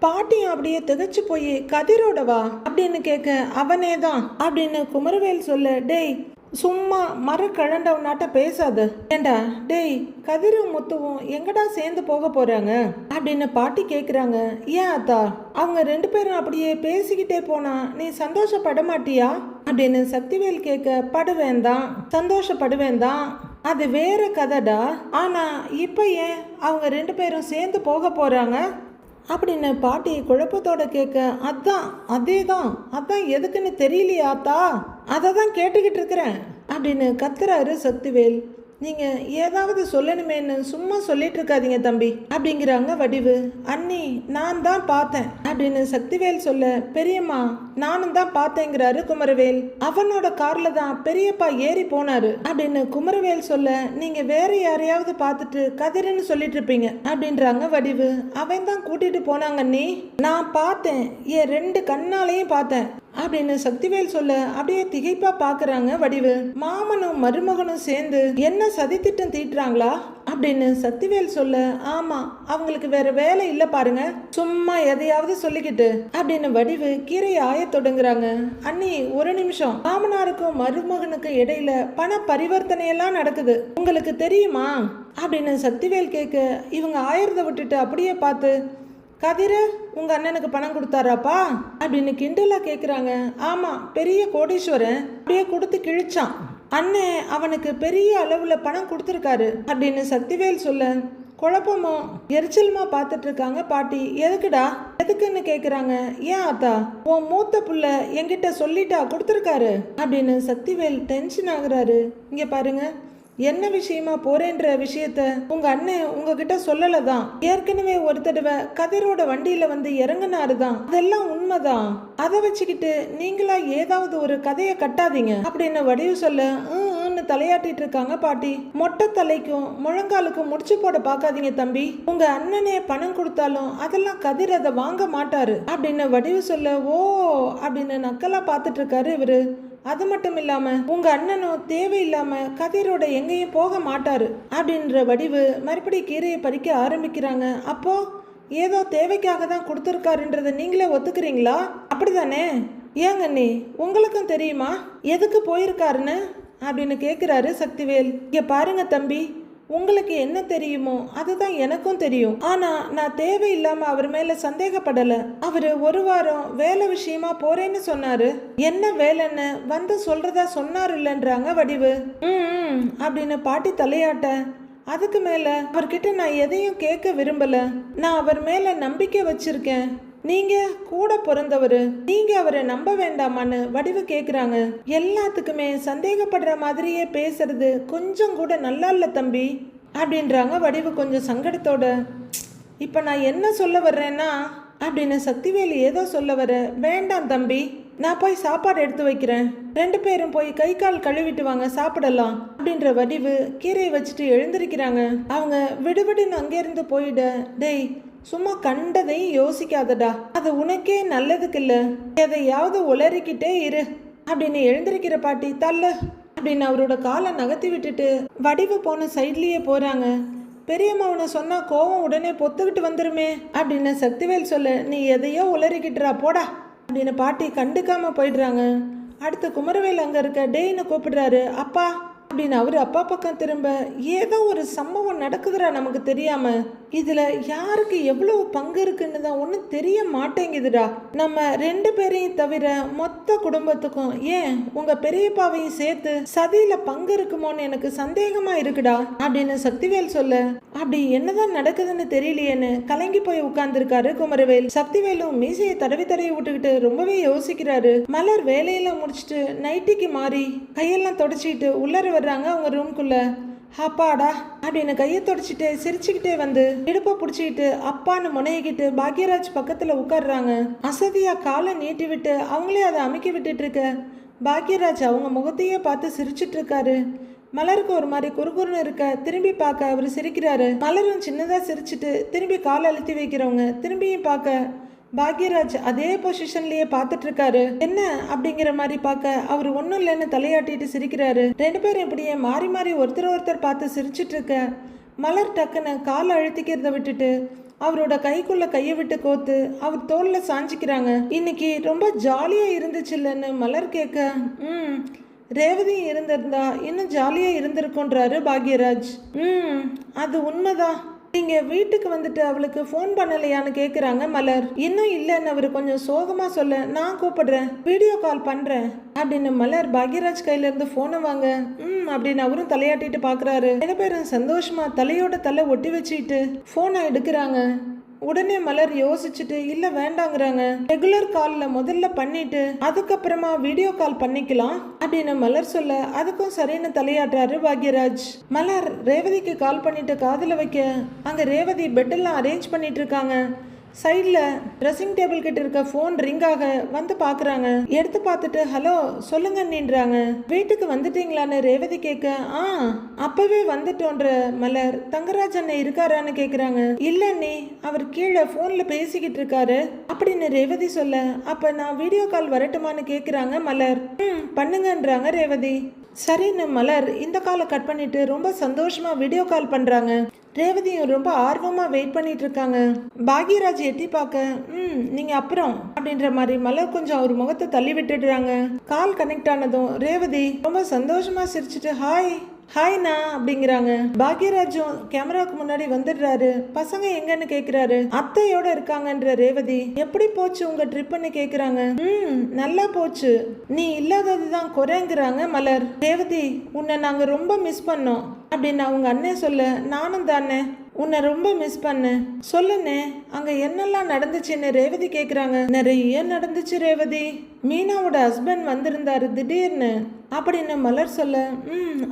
Speaker 1: பாட்டியும் அப்படியே திகச்சு போய் கதிரோடவா அப்படின்னு கேட்க, அவனே தான் அப்படின்னு குமரவேல் சொல்ல, டேய் சும்மா மர கழண்டவனாட்ட பேசாத. ஏண்டா டேய், கதிரும் முத்துவும் எங்கடா சேர்ந்து போக போறாங்க அப்படின்னு பாட்டி கேக்குறாங்க. ஏன் அத்தா, அவங்க ரெண்டு பேரும் அப்படியே பேசிக்கிட்டே போனா நீ சந்தோஷப்பட மாட்டியா அப்படின்னு சக்திவேல் கேட்க, படுவேன் தான், சந்தோஷப்படுவேன் தான், அது வேற கதைடா. ஆனா இப்ப ஏன் அவங்க ரெண்டு பேரும் சேர்ந்து போக போறாங்க அப்படின்னு பாட்டி குழப்பத்தோட கேட்க, அதான் எதுக்குன்னு தெரியலையாத்தா, அதை தான் கேட்டுக்கிட்டு இருக்கிறேன் அப்படின்னு கத்துறாரு சக்திவேல். நீங்கள் ஏதாவது சொல்லணுமேன்னு சும்மா சொல்லிட்டு இருக்காதீங்க தம்பி அப்படிங்கிறாங்க வடிவு. அண்ணி நான் தான் பார்த்தேன் அப்படின்னு சக்திவேல் சொல்ல, பெரியம்மா நானும் தான் பார்த்தேங்கிறாரு குமரவேல். அவனோட கார்ல தான் பெரியப்பா ஏறி போனாரு அப்படின்னு குமரவேல் சொல்ல, நீங்க வேற யாரையாவது பார்த்துட்டு கதிரன்னு சொல்லிட்டு இருப்பீங்க அப்படின்றாங்க வடிவு. அவன் தான் கூட்டிட்டு போனாங்க அண்ணி, நான் பார்த்தேன், என் ரெண்டு கண்ணாலையும் பார்த்தேன் அப்படின்னு சக்திவேல் சொல்ல, அப்படியே திகைப்பா பாக்குறாங்க வடிவு. மாமனும் மருமகனும் சேர்ந்து என்ன சதித்திட்டம் தீட்டுறாங்களா அப்படின்னு சக்திவேல் சொல்ல, ஆமா அவங்களுக்கு வேற வேலை இல்ல பாருங்க, சும்மா எதையாவது சொல்லிக்கிட்டு அப்படின்னு வடிவு கீரையை ஆய தொடங்குறாங்க. அண்ணி ஒரு நிமிஷம், மாமனாருக்கும் மருமகனுக்கும் இடையில பண பரிவர்த்தனை எல்லாம் நடக்குது, உங்களுக்கு தெரியுமா அப்படின்னு சக்திவேல் கேட்க, இவங்க ஆயிரத்தை விட்டுட்டு அப்படியே பார்த்து, கதிர உங்க அண்ணனுக்கு பணம் கொடுத்தாராப்பா அப்படின்னு கிண்டலா கேக்குறாங்க. ஆமா, பெரிய கோடீஸ்வரன், அப்படியே கொடுத்து கிழிச்சான், அண்ணன் அவனுக்கு பெரிய அளவுல பணம் கொடுத்துருக்காரு அப்படின்னு சக்திவேல் சொல்ல, குழப்பமும் எரிச்சலுமா பார்த்துட்டு இருக்காங்க பாட்டி. எதுக்குடா எதுக்குன்னு கேக்குறாங்க. ஏன் ஆத்தா, உன் மூத்த புள்ள என்கிட்ட சொல்லிட்டா கொடுத்துருக்காரு அப்படின்னு சக்திவேல் டென்ஷன் ஆகுறாரு. இங்க பாருங்க, என்ன விஷயமா போறேன்ற விஷயத்த உங்க அண்ணன் உங்ககிட்ட சொல்லலதான், ஏற்கனவே ஒரு தடவை கதிரோட வண்டியில வந்து இறங்கினாருதான், அதெல்லாம் உண்மைதான், அதை வச்சுக்கிட்டு நீங்களா ஏதாவது ஒரு கதையை கட்டாதீங்க அப்படின்னு வடிவு சொல்ல, தலையாட்டிட்டு இருக்காங்க பாட்டி. மொட்டை தலைக்கும் முழங்காலுக்கும் முடிச்சு போட பாக்காதீங்க தம்பி, உங்க அண்ணனே பணம் கொடுத்தாலும் அதெல்லாம் கதிர் அதை வாங்க மாட்டாரு அப்படின்னு வடிவு சொல்ல, ஓ அப்படின்னு நக்கலா பார்த்துட்டு இருக்காரு இவரு. அது மட்டும் இல்லாம உங்க அண்ணனும் தேவையில்லாம கதிரோட எங்கேயும் போக மாட்டாரு அப்படின்ற வடிவு மறுபடி கீரையை பறிக்க ஆரம்பிக்கிறாங்க. அப்போ ஏதோ தேவைக்காக தான் கொடுத்துருக்காருன்றத நீங்களே ஒத்துக்கிறீங்களா? அப்படிதானே? ஏங்க நீ உங்களுக்கும் தெரியுமா எதுக்கு போயிருக்காருன்னு அப்படின்னு கேட்குறாரு சக்திவேல். இங்க பாருங்க தம்பி, உங்களுக்கு என்ன தெரியுமோ அதுதான் எனக்கும் தெரியும். ஆனா நான் தேவையில்லாம அவர் மேல சந்தேகப்படல. அவரு ஒரு வாரம் வேலை விஷயமா போறேன்னு சொன்னாரு, என்ன வேலைன்னு வந்து சொல்றதா சொன்னாரு இல்லைன்றாங்க வடிவு. அப்படின்னு பாட்டி தலையாட்ட, அதுக்கு மேல அவர்கிட்ட நான் எதையும் கேட்க விரும்பல, நான் அவர் மேல நம்பிக்கை வச்சிருக்கேன், நீங்க கூட பிறந்தவரு, நீங்க அவரை நம்ப வேண்டாமான்னு வடிவு கேக்குறாங்க. எல்லாத்துக்குமே சந்தேகப்படுற மாதிரியே பேசுறது கொஞ்சம் கூட நல்லா இல்ல தம்பி அப்படின்றாங்க வடிவு கொஞ்சம் சங்கடத்தோட. இப்ப நான் என்ன சொல்ல வர்றேன்னா அப்படின்னு சக்திவேலு ஏதோ சொல்ல வர, வேண்டாம் தம்பி, நான் போய் சாப்பாடு எடுத்து வைக்கிறேன், ரெண்டு பேரும் போய் கை கால் கழுவிட்டு வாங்க சாப்பிடலாம் அப்படின்ற வடிவு கீரையை வச்சுட்டு எழுந்திருக்கிறாங்க. அவங்க விடுவிடுன்னு அங்கேருந்து போயிட, டேய் சும்மா கண்டதையும் யோசிக்காதடா, அது உனக்கே நல்லதுக்கு இல்ல, எதையாவது உளறிக்கிட்டே இரு அப்படின்னு எழுந்திருக்கிற பாட்டி. தள்ளு அப்படின்னு அவரோட காலை நகர்த்தி விட்டுட்டு வடிவு போன சைட்லயே போறாங்க. பெரியம்மாவனை சொன்னா கோவம் உடனே பொத்துக்கிட்டு வந்துருமே அப்படின்னு சக்திவேல் சொல்ல, நீ எதையோ உளறிக்கிட்டுறா போடா அப்படின்னு பாட்டி கண்டுக்காம போயிடுறாங்க. அடுத்து குமரவேல் அங்க இருக்க டேன்னு கூப்பிடுறாரு. அப்பா அப்படின்னு அவரு அப்பா பக்கம் திரும்ப, ஏதோ ஒரு சம்பவம் நடக்குதுடா நமக்கு தெரியாம, இதுல யாருக்கு எவ்வளவு பங்கு இருக்குன்னு தான் ஒன்றும் தெரிய மாட்டேங்குதுடா. நம்ம 2 பேரையும் தவிர மொத்த குடும்பத்துக்கும், ஏன் உங்க பெரியப்பாவையும் சேர்த்து சதியில பங்கு இருக்குமோன்னு எனக்கு சந்தேகமா இருக்குடா அப்படின்னு சக்திவேல் சொல்ல, அப்படி என்னதான் நடக்குதுன்னு தெரியலையேன்னு கலங்கி போய் உட்கார்ந்துருக்காரு குமரவேல். சக்திவேலும் மீசையை தடவி தடவி விட்டுக்கிட்டு ரொம்பவே யோசிக்கிறாரு. மலர் வேலையெல்லாம் முடிச்சுட்டு நைட்டிக்கு மாறி கையெல்லாம் தொடச்சிட்டு உள்ளர வர்றாங்க அவங்க ரூம்குள்ள. அப்பாடா அப்படின்னு கையை தொடச்சிட்டு சிரிச்சுக்கிட்டே வந்து இடுப்பை பிடிச்சிக்கிட்டு அப்பான்னு முனையிக்கிட்டு பாக்யராஜ் பக்கத்துல உட்கார்றாங்க. அசதியா காலை நீட்டி விட்டு அவங்களே அதை அமுக்கி விட்டுட்டு இருக்க பாக்யராஜ் அவங்க முகத்தையே பார்த்து சிரிச்சிட்டு இருக்காரு. மலருக்கு ஒரு மாதிரி குறுகுறுன்னு இருக்க திரும்பி பார்க்க அவர் சிரிக்கிறாரு. மலரும் சின்னதா சிரிச்சுட்டு திரும்பி காலை அழுத்தி வைக்கிறவங்க திரும்பியும் பார்க்க பாக்யராஜ் அதே பொசிஷன்லயே பார்த்துட்டு இருக்காரு. என்ன அப்படிங்கிற மாதிரி பார்க்க அவர் ஒன்றும் இல்லைன்னு தலையாட்டிட்டு சிரிக்கிறாரு. 2 பேரும் இப்படியே மாறி மாறி ஒருத்தர் பார்த்து சிரிச்சிட்டு இருக்க மலர் டக்குன்னு காலை அழுத்திக்கிறத விட்டுட்டு அவரோட கைக்குள்ள கையை விட்டு கோத்து அவர் தோல்ல சாஞ்சிக்கிறாங்க. இன்னைக்கு ரொம்ப ஜாலியா இருந்துச்சு இல்லைன்னு மலர் கேட்க, ரேவதி இருந்திருந்தா இன்னும் ஜாலியா இருந்திருக்குன்றாரு பாக்யராஜ். அது உண்மைதான், நீங்க வீட்டுக்கு வந்துட்டு அவளுக்கு ஃபோன் பண்ணலையான்னு கேக்குறாங்க மலர். இன்னும் இல்லைன்னு அவர் கொஞ்சம் சோகமா சொல்ல, நான் கூப்பிடுறேன், வீடியோ கால் பண்றேன் அப்படின்னு மலர் பாக்யராஜ் கையில இருந்து போனை வாங்க அப்படின்னு அவரும் தலையாட்டிட்டு பாக்குறாரு. 2 பேரும் சந்தோஷமா தலையோட தலை ஒட்டி வச்சுக்கிட்டு போனை எடுக்கிறாங்க. உடனே மலர் யோசிச்சுட்டு இல்ல வேண்டாங்கிறாங்க. ரெகுலர் கால்ல முதல்ல பண்ணிட்டு அதுக்கப்புறமா வீடியோ கால் பண்ணிக்கலாம் அப்படின்னு மலர் சொல்ல, அதுக்கும் சரின்னு தலையாட்டுறாரு பாக்யராஜ். மலர் ரேவதிக்கு கால் பண்ணிட்டு காதுல வைக்க அங்க ரேவதி பெட்டெல்லாம் அரேஞ்ச் பண்ணிட்டு இருக்காங்க. சைடில் ட்ரெஸ்ஸிங் டேபிள் கிட்ட இருக்க ஃபோன் ரிங் ஆக வந்து பார்க்குறாங்க. எடுத்து பார்த்துட்டு ஹலோ சொல்லுங்க நீன்றாங்க. வீட்டுக்கு வந்துட்டீங்களான்னு ரேவதி கேட்க, அப்பவே வந்துட்டோன்ற மலர். தங்கராஜ் அண்ணன் இருக்காரான்னு கேட்குறாங்க. இல்லை நீ அவர் கீழே ஃபோனில் பேசிக்கிட்டு இருக்காரு அப்படின்னு ரேவதி சொல்ல, அப்போ நான் வீடியோ கால் வரட்டுமான்னு கேட்குறாங்க மலர். பண்ணுங்கன்றாங்க ரேவதி. சரின்னு மலர் இந்த காலை கட் பண்ணிட்டு ரொம்ப சந்தோஷமா வீடியோ கால் பண்றாங்க. ரேவதியும் ரொம்ப ஆர்வமா வெயிட் பண்ணிட்டு இருக்காங்க. பாக்யராஜ் எட்டி பார்க்க நீங்க அப்புறம் அப்படின்ற மாதிரி மலர் கொஞ்சம் அவர் முகத்தை தள்ளி விட்டுடுறாங்க. கால் கனெக்ட் ஆனதும் ரேவதி ரொம்ப சந்தோஷமா சிரிச்சுட்டு ஹாய்ண்ணா அப்படிங்கிறாங்க. பாக்யராஜும் கேமராவுக்கு முன்னாடி வந்துடுறாரு. பசங்க எங்கன்னு கேக்குறாரு. அத்தையோட இருக்காங்கன்ற ரேவதி. எப்படி போச்சு உங்க ட்ரிப்னு கேக்குறாங்க. நல்லா போச்சு, நீ இல்லாததுதான் குறைங்கிறாங்க மலர். ரேவதி உன்னை நாங்க ரொம்ப மிஸ் பண்ணோம் அப்படின்னு அவங்க அண்ணன் சொல்ல, நானும் தானே உன்னை ரொம்ப மிஸ் பண்ணேன். சொல்லுனே அங்க என்னெல்லாம் நடந்துச்சுன்னு ரேவதி கேக்குறாங்க. நிறைய நடந்துச்சு ரேவதி. மீனாவோட ஹஸ்பண்ட் வந்திருந்தாரு திடீர்னு அப்படின்னு மலர் சொல்ல,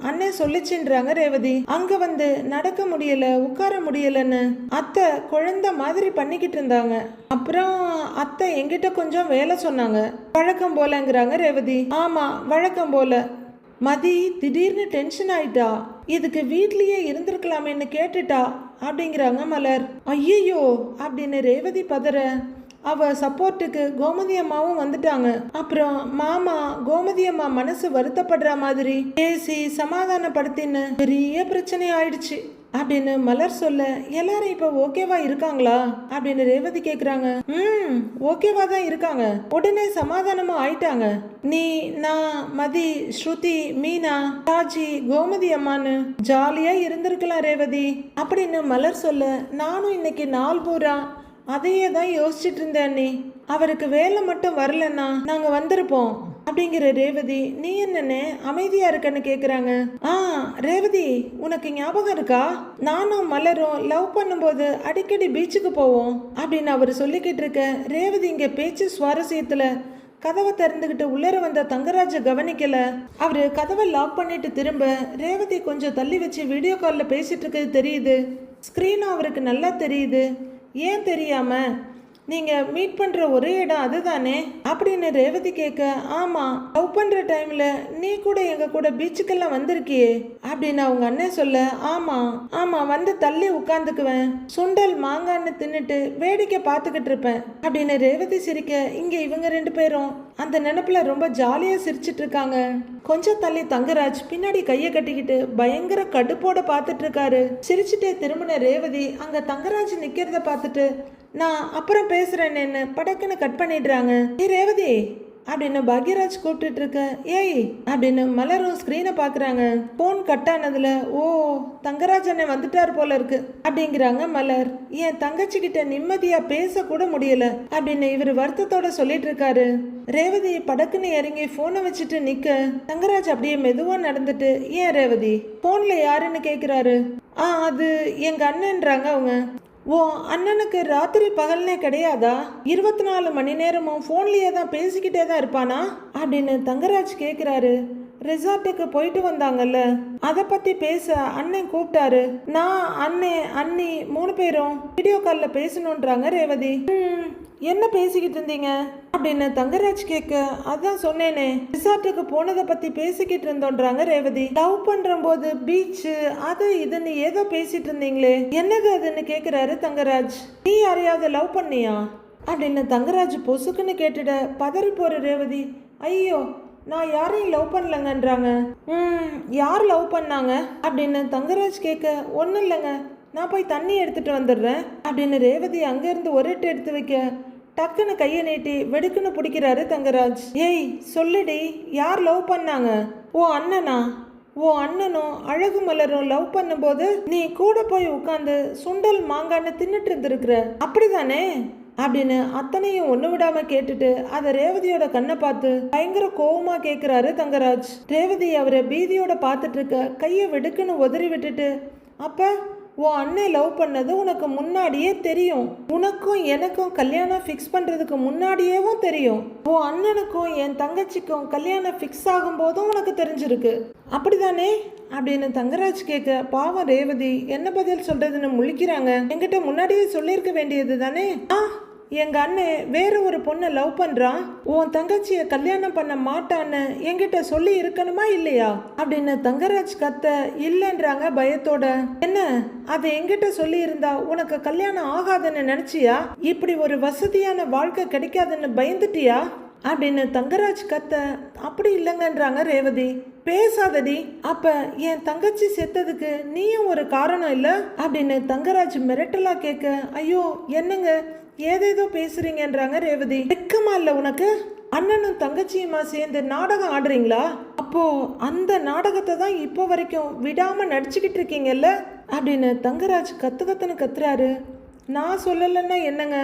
Speaker 1: அண்ணன் சொல்லிச்சுன்றாங்க ரேவதி. அங்க வந்து நடக்க முடியல உட்கார முடியலன்னு அத்தை குழந்தை மாதிரி பண்ணிக்கிட்டு இருந்தாங்க. அப்புறம் அத்தை எங்கிட்ட கொஞ்சம் வேலை சொன்னாங்க. வழக்கம் போலங்கிறாங்க ரேவதி. ஆமா வழக்கம் போல. மதி திடீர்னு டென்ஷன் ஆயிட்டா, இதுக்கு வீட்லயே இருந்திருக்கலாமேன்னு கேட்டுட்டா அப்படிங்கிறாங்க மலர். ஐயோ அப்படின்னு ரேவதி பதற, அவ சப்போர்ட்டுக்கு கோமதி அம்மாவும் வந்துட்டாங்க. அப்புறம் மாமா கோமதி அம்மா மனசு வருத்தப்படுற மாதிரி பேசி சமாதானப்படுத்தின்னு பெரிய பிரச்சனை ஆயிடுச்சு அப்படின்னு மலர் சொல்ல, எல்லாரும் இப்ப ஓகேவா இருக்காங்களா அப்படின்னு ரேவதி கேக்குறாங்க. ஓகேவா தான் இருக்காங்க, உடனே சமாதானமா ஆயிட்டாங்க. நீ நான் மதி ஸ்ருதி மீனா ராஜி கோமதி அம்மான்னு ஜாலியா இருந்திருக்கலாம் ரேவதி அப்படின்னு மலர் சொல்ல, நானும் இன்னைக்கு நாள் பூரா அதையே தான் யோசிச்சுட்டு இருந்தேன். நீ அவருக்கு வேலை மட்டும் வரலன்னா நாங்க வந்திருப்போம் அப்படிங்கிற ரேவதி. நீ என்னன்னு அமைதியா இருக்கன்னு கேக்குறாங்க. ரேவதி உனக்கு ஞாபகம் இருக்கா, நானும் மலரும் லவ் பண்ணும்போது அடிக்கடி பீச்சுக்கு போவோம் அப்படின்னு அவர் சொல்லிக்கிட்டு இருக்க ரேவதி இங்க பேச்சு சுவாரஸ்யத்துல கதவை திறந்துகிட்டு உள்ளர வந்த தங்கராஜ கவனிக்கல. அவரு கதவை லாக் பண்ணிட்டு திரும்ப ரேவதி கொஞ்சம் தள்ளி வச்சு வீடியோ காலில் பேசிட்டு இருக்கிறது தெரியுது. ஸ்க்ரீனும் அவருக்கு நல்லா தெரியுது. ஏன் தெரியாம நீங்க மீட் பண்ற ஒரே இடம் அதுதானே அப்படின்னு ரேவதி கேட்க, ஆமா, லவ் பண்ற டைம்ல நீ கூட எங்க கூட பீச்சுக்கெல்லாம் வந்திருக்கியே அப்படின்னு அவங்க அண்ணன் சொல்ல, ஆமா ஆமா வந்து தள்ளி உட்கார்ந்துக்குவேன், சுண்டல் மாங்கான்னு தின்னுட்டு வேடிக்கை பார்த்துக்கிட்டு இருப்பேன் அப்படின்னு ரேவதி சிரிக்க, இங்க இவங்க 2 பேரும் அந்த நினைப்புல ரொம்ப ஜாலியா சிரிச்சிட்டு இருக்காங்க. கொஞ்சம் தள்ளி தங்கராஜ் பின்னாடி கையை கட்டிக்கிட்டு பயங்கர கடுப்போட பார்த்துட்டு இருக்காரு. சிரிச்சுட்டே திரும்பின ரேவதி அங்க தங்கராஜ் நிக்கிறத பார்த்துட்டு, நான் அப்புறம் பேசுறேன்னு படக்குன்னு கட் பண்ணிடுறாங்க. ரேவதி அப்படின்னு பாக்யராஜ் கூப்பிட்டு இருக்க, ஏய் அப்படின்னு மலரும் ஸ்கிரீனை பாக்குறாங்க. போன் கட் ஆனதுல, ஓ தங்கராஜ் அண்ணன் வந்துட்டார் போல இருக்கு அப்படிங்கிறாங்க மலர். என் தங்கச்சி கிட்ட நிம்மதியா பேச கூட முடியல அப்படின்னு இவர் வருத்தத்தோட சொல்லிட்டு இருக்காரு. ரேவதி படக்குன்னு இறங்கி போனை வச்சுட்டு நிக்க, தங்கராஜ் அப்படியே மெதுவா நடந்துட்டு, ஏன் ரேவதி போன்ல யாருன்னு கேக்குறாரு. அது எங்க அண்ணன்றாங்க அவங்க. ஓ அண்ணனுக்கு ராத்திரி பகல்னே கிடையாதா? 24 மணி நேரமும் ஃபோன்லேயே தான் பேசிக்கிட்டே தான் இருப்பானா அப்படின்னு தங்கராஜ் கேட்குறாரு. ரிசார்ட்டுக்கு போயிட்டு வந்தாங்கல்ல, அதை பற்றி பேச அண்ணன் கூப்பிட்டாரு. நான் அண்ணி 3 பேரும் வீடியோ காலில் பேசணுன்றாங்க ரேவதி. என்ன பேசிக்கிட்டு இருந்தீங்க அப்படின்னு தங்கராஜ் கேட்க, அதான் சொன்னேனே ரிசார்ட்டுக்கு போனதை பத்தி பேசிக்கிட்டு இருந்தோன்றாங்க ரேவதி. லவ் பண்ற போது பீச்சு அது இதுன்னு ஏதோ பேசிட்டு இருந்தீங்களே, என்னது அதுன்னு கேக்குறாரு தங்கராஜ். நீ யாரையாவது லவ் பண்ணியா அப்படின்னு தங்கராஜ் பொசுக்குன்னு கேட்டுட பதறி போற ரேவதி, ஐயோ நான் யாரையும் லவ் பண்ணலங்கன்றாங்க. யார் லவ் பண்ணாங்க அப்படின்னு தங்கராஜ் கேட்க, ஒன்றும் இல்லைங்க, நான் போய் தண்ணி எடுத்துட்டு வந்துடுறேன் அப்படின்னு ரேவதி அங்கேருந்து ஒரு எட்டு எடுத்து வைக்க, டக்குன்னு கையை நீட்டி வெடுக்குன்னு பிடிக்கிறாரு தங்கராஜ். ஏய் சொல்லுடி, யார் லவ் பண்ணாங்க? ஓ அண்ணனா? ஓ அண்ணனும் அழகு மலரும் லவ் பண்ணும்போது நீ கூட போய் உட்காந்து சுண்டல் மாங்கான்னு தின்னுட்டு இருந்திருக்கிற அப்படிதானே அப்படின்னு அத்தனையும் ஒண்ணு விடாம கேட்டுட்டு அதை ரேவதியோட கண்ணை பார்த்து பயங்கர கோவமா கேட்கிறாரு தங்கராஜ். ரேவதி அவரை பீதியோட பார்த்துட்டு இருக்க கையை வெடுக்குன்னு உதறி விட்டுட்டு, அப்ப உன் அண்ணன் லவ் பண்ணது உனக்கு முன்னாடியே தெரியும், உனக்கும் எனக்கும் கல்யாணம் ஃபிக்ஸ் பண்றதுக்கு முன்னாடியேவும் தெரியும், உன் அண்ணனுக்கும் என் தங்கச்சிக்கும் கல்யாணம் ஃபிக்ஸ் ஆகும் போதும் உனக்கு தெரிஞ்சிருக்கு அப்படிதானே அப்படின்னு தங்கராஜ் கேட்க, பாவம் ரேவதி என்ன பதில் சொல்றதுன்னு முழிக்கிறாங்க. என்கிட்ட முன்னாடியே சொல்லியிருக்க வேண்டியது தானே. எங்க அண்ணன் வேற ஒரு பொண்ணை லவ் பண்றான், உன் தங்கச்சிய கல்யாணம் பண்ண மாட்டான்னு என்கிட்ட சொல்லி இருக்கணுமா இல்லையா அப்படின்னு தங்கராஜ் கத்த, இல்லைன்றாங்க பயத்தோட. என்ன அதை என்கிட்ட சொல்லி இருந்தா உனக்கு கல்யாணம் ஆகாதுன்னு நினைச்சியா? இப்படி ஒரு வசதியான வாழ்க்கை கிடைக்காதுன்னு பயந்துட்டியா அப்படின்னு தங்கராஜ் கத்த, அப்படி இல்லைங்கன்றாங்க ரேவதி. பேசாதடி, அப்ப என் தங்கச்சி செத்ததுக்கு நீயும் ஒரு காரணம் இல்ல அப்படின்னு தங்கராஜ் மிரட்டலா கேட்க, ஐயோ என்னங்க ஏதேதோ பேசுறீங்கன்றாங்க ரேவதி. வெக்கமா இல்ல உனக்கு? அண்ணனும் தங்கச்சியுமா சேர்ந்து நாடகம் ஆடுறீங்களா? அப்போ அந்த நாடகத்தை தான் இப்போ வரைக்கும் விடாம நடிச்சுக்கிட்டு இருக்கீங்கல்ல அப்படின்னு தங்கராஜ் கத்துன்னு கத்துறாரு. நான் சொல்லலைன்னா என்னங்க,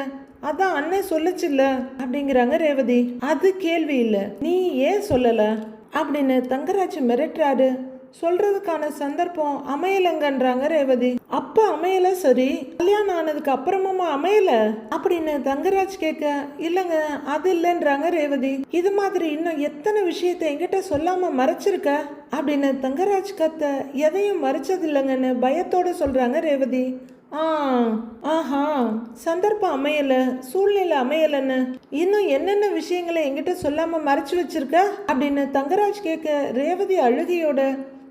Speaker 1: அதான் அண்ணன் சொல்லுச்சுல்ல அப்படிங்கிறாங்க ரேவதி. அது கேள்வி இல்ல, நீ ஏன் சொல்லல அப்படின்னு தங்கராஜ் மிரட்டுறாரு. சொல்றதுக்கான சந்தர்ப்பம் அமையலங்கன்றாங்க ரேவதி. அப்ப அமையல, சரி கல்யாணம் ஆனதுக்கு அப்புறமா அமையல அப்படின்னு தங்கராஜ் கேட்க, இல்லங்க அது இல்லைன்றாங்க ரேவதி. இது மாதிரி இன்னும் எத்தனை விஷயத்தை என்கிட்ட சொல்லாம மறைச்சிருக்க அப்படின்னு தங்கராஜ் கத்த, எதையும் மறைச்சது இல்லைங்கன்னு பயத்தோட சொல்றாங்க ரேவதி. ஆஹா சந்தர்ப்பம் அமையல, சூழ்நிலை அமையலன்னு இன்னும் என்னென்ன விஷயங்களை என்கிட்ட சொல்லாம மறைச்சு வச்சிருக்க அப்படின்னு தங்கராஜ் கேட்க, ரேவதி அழுகையோட,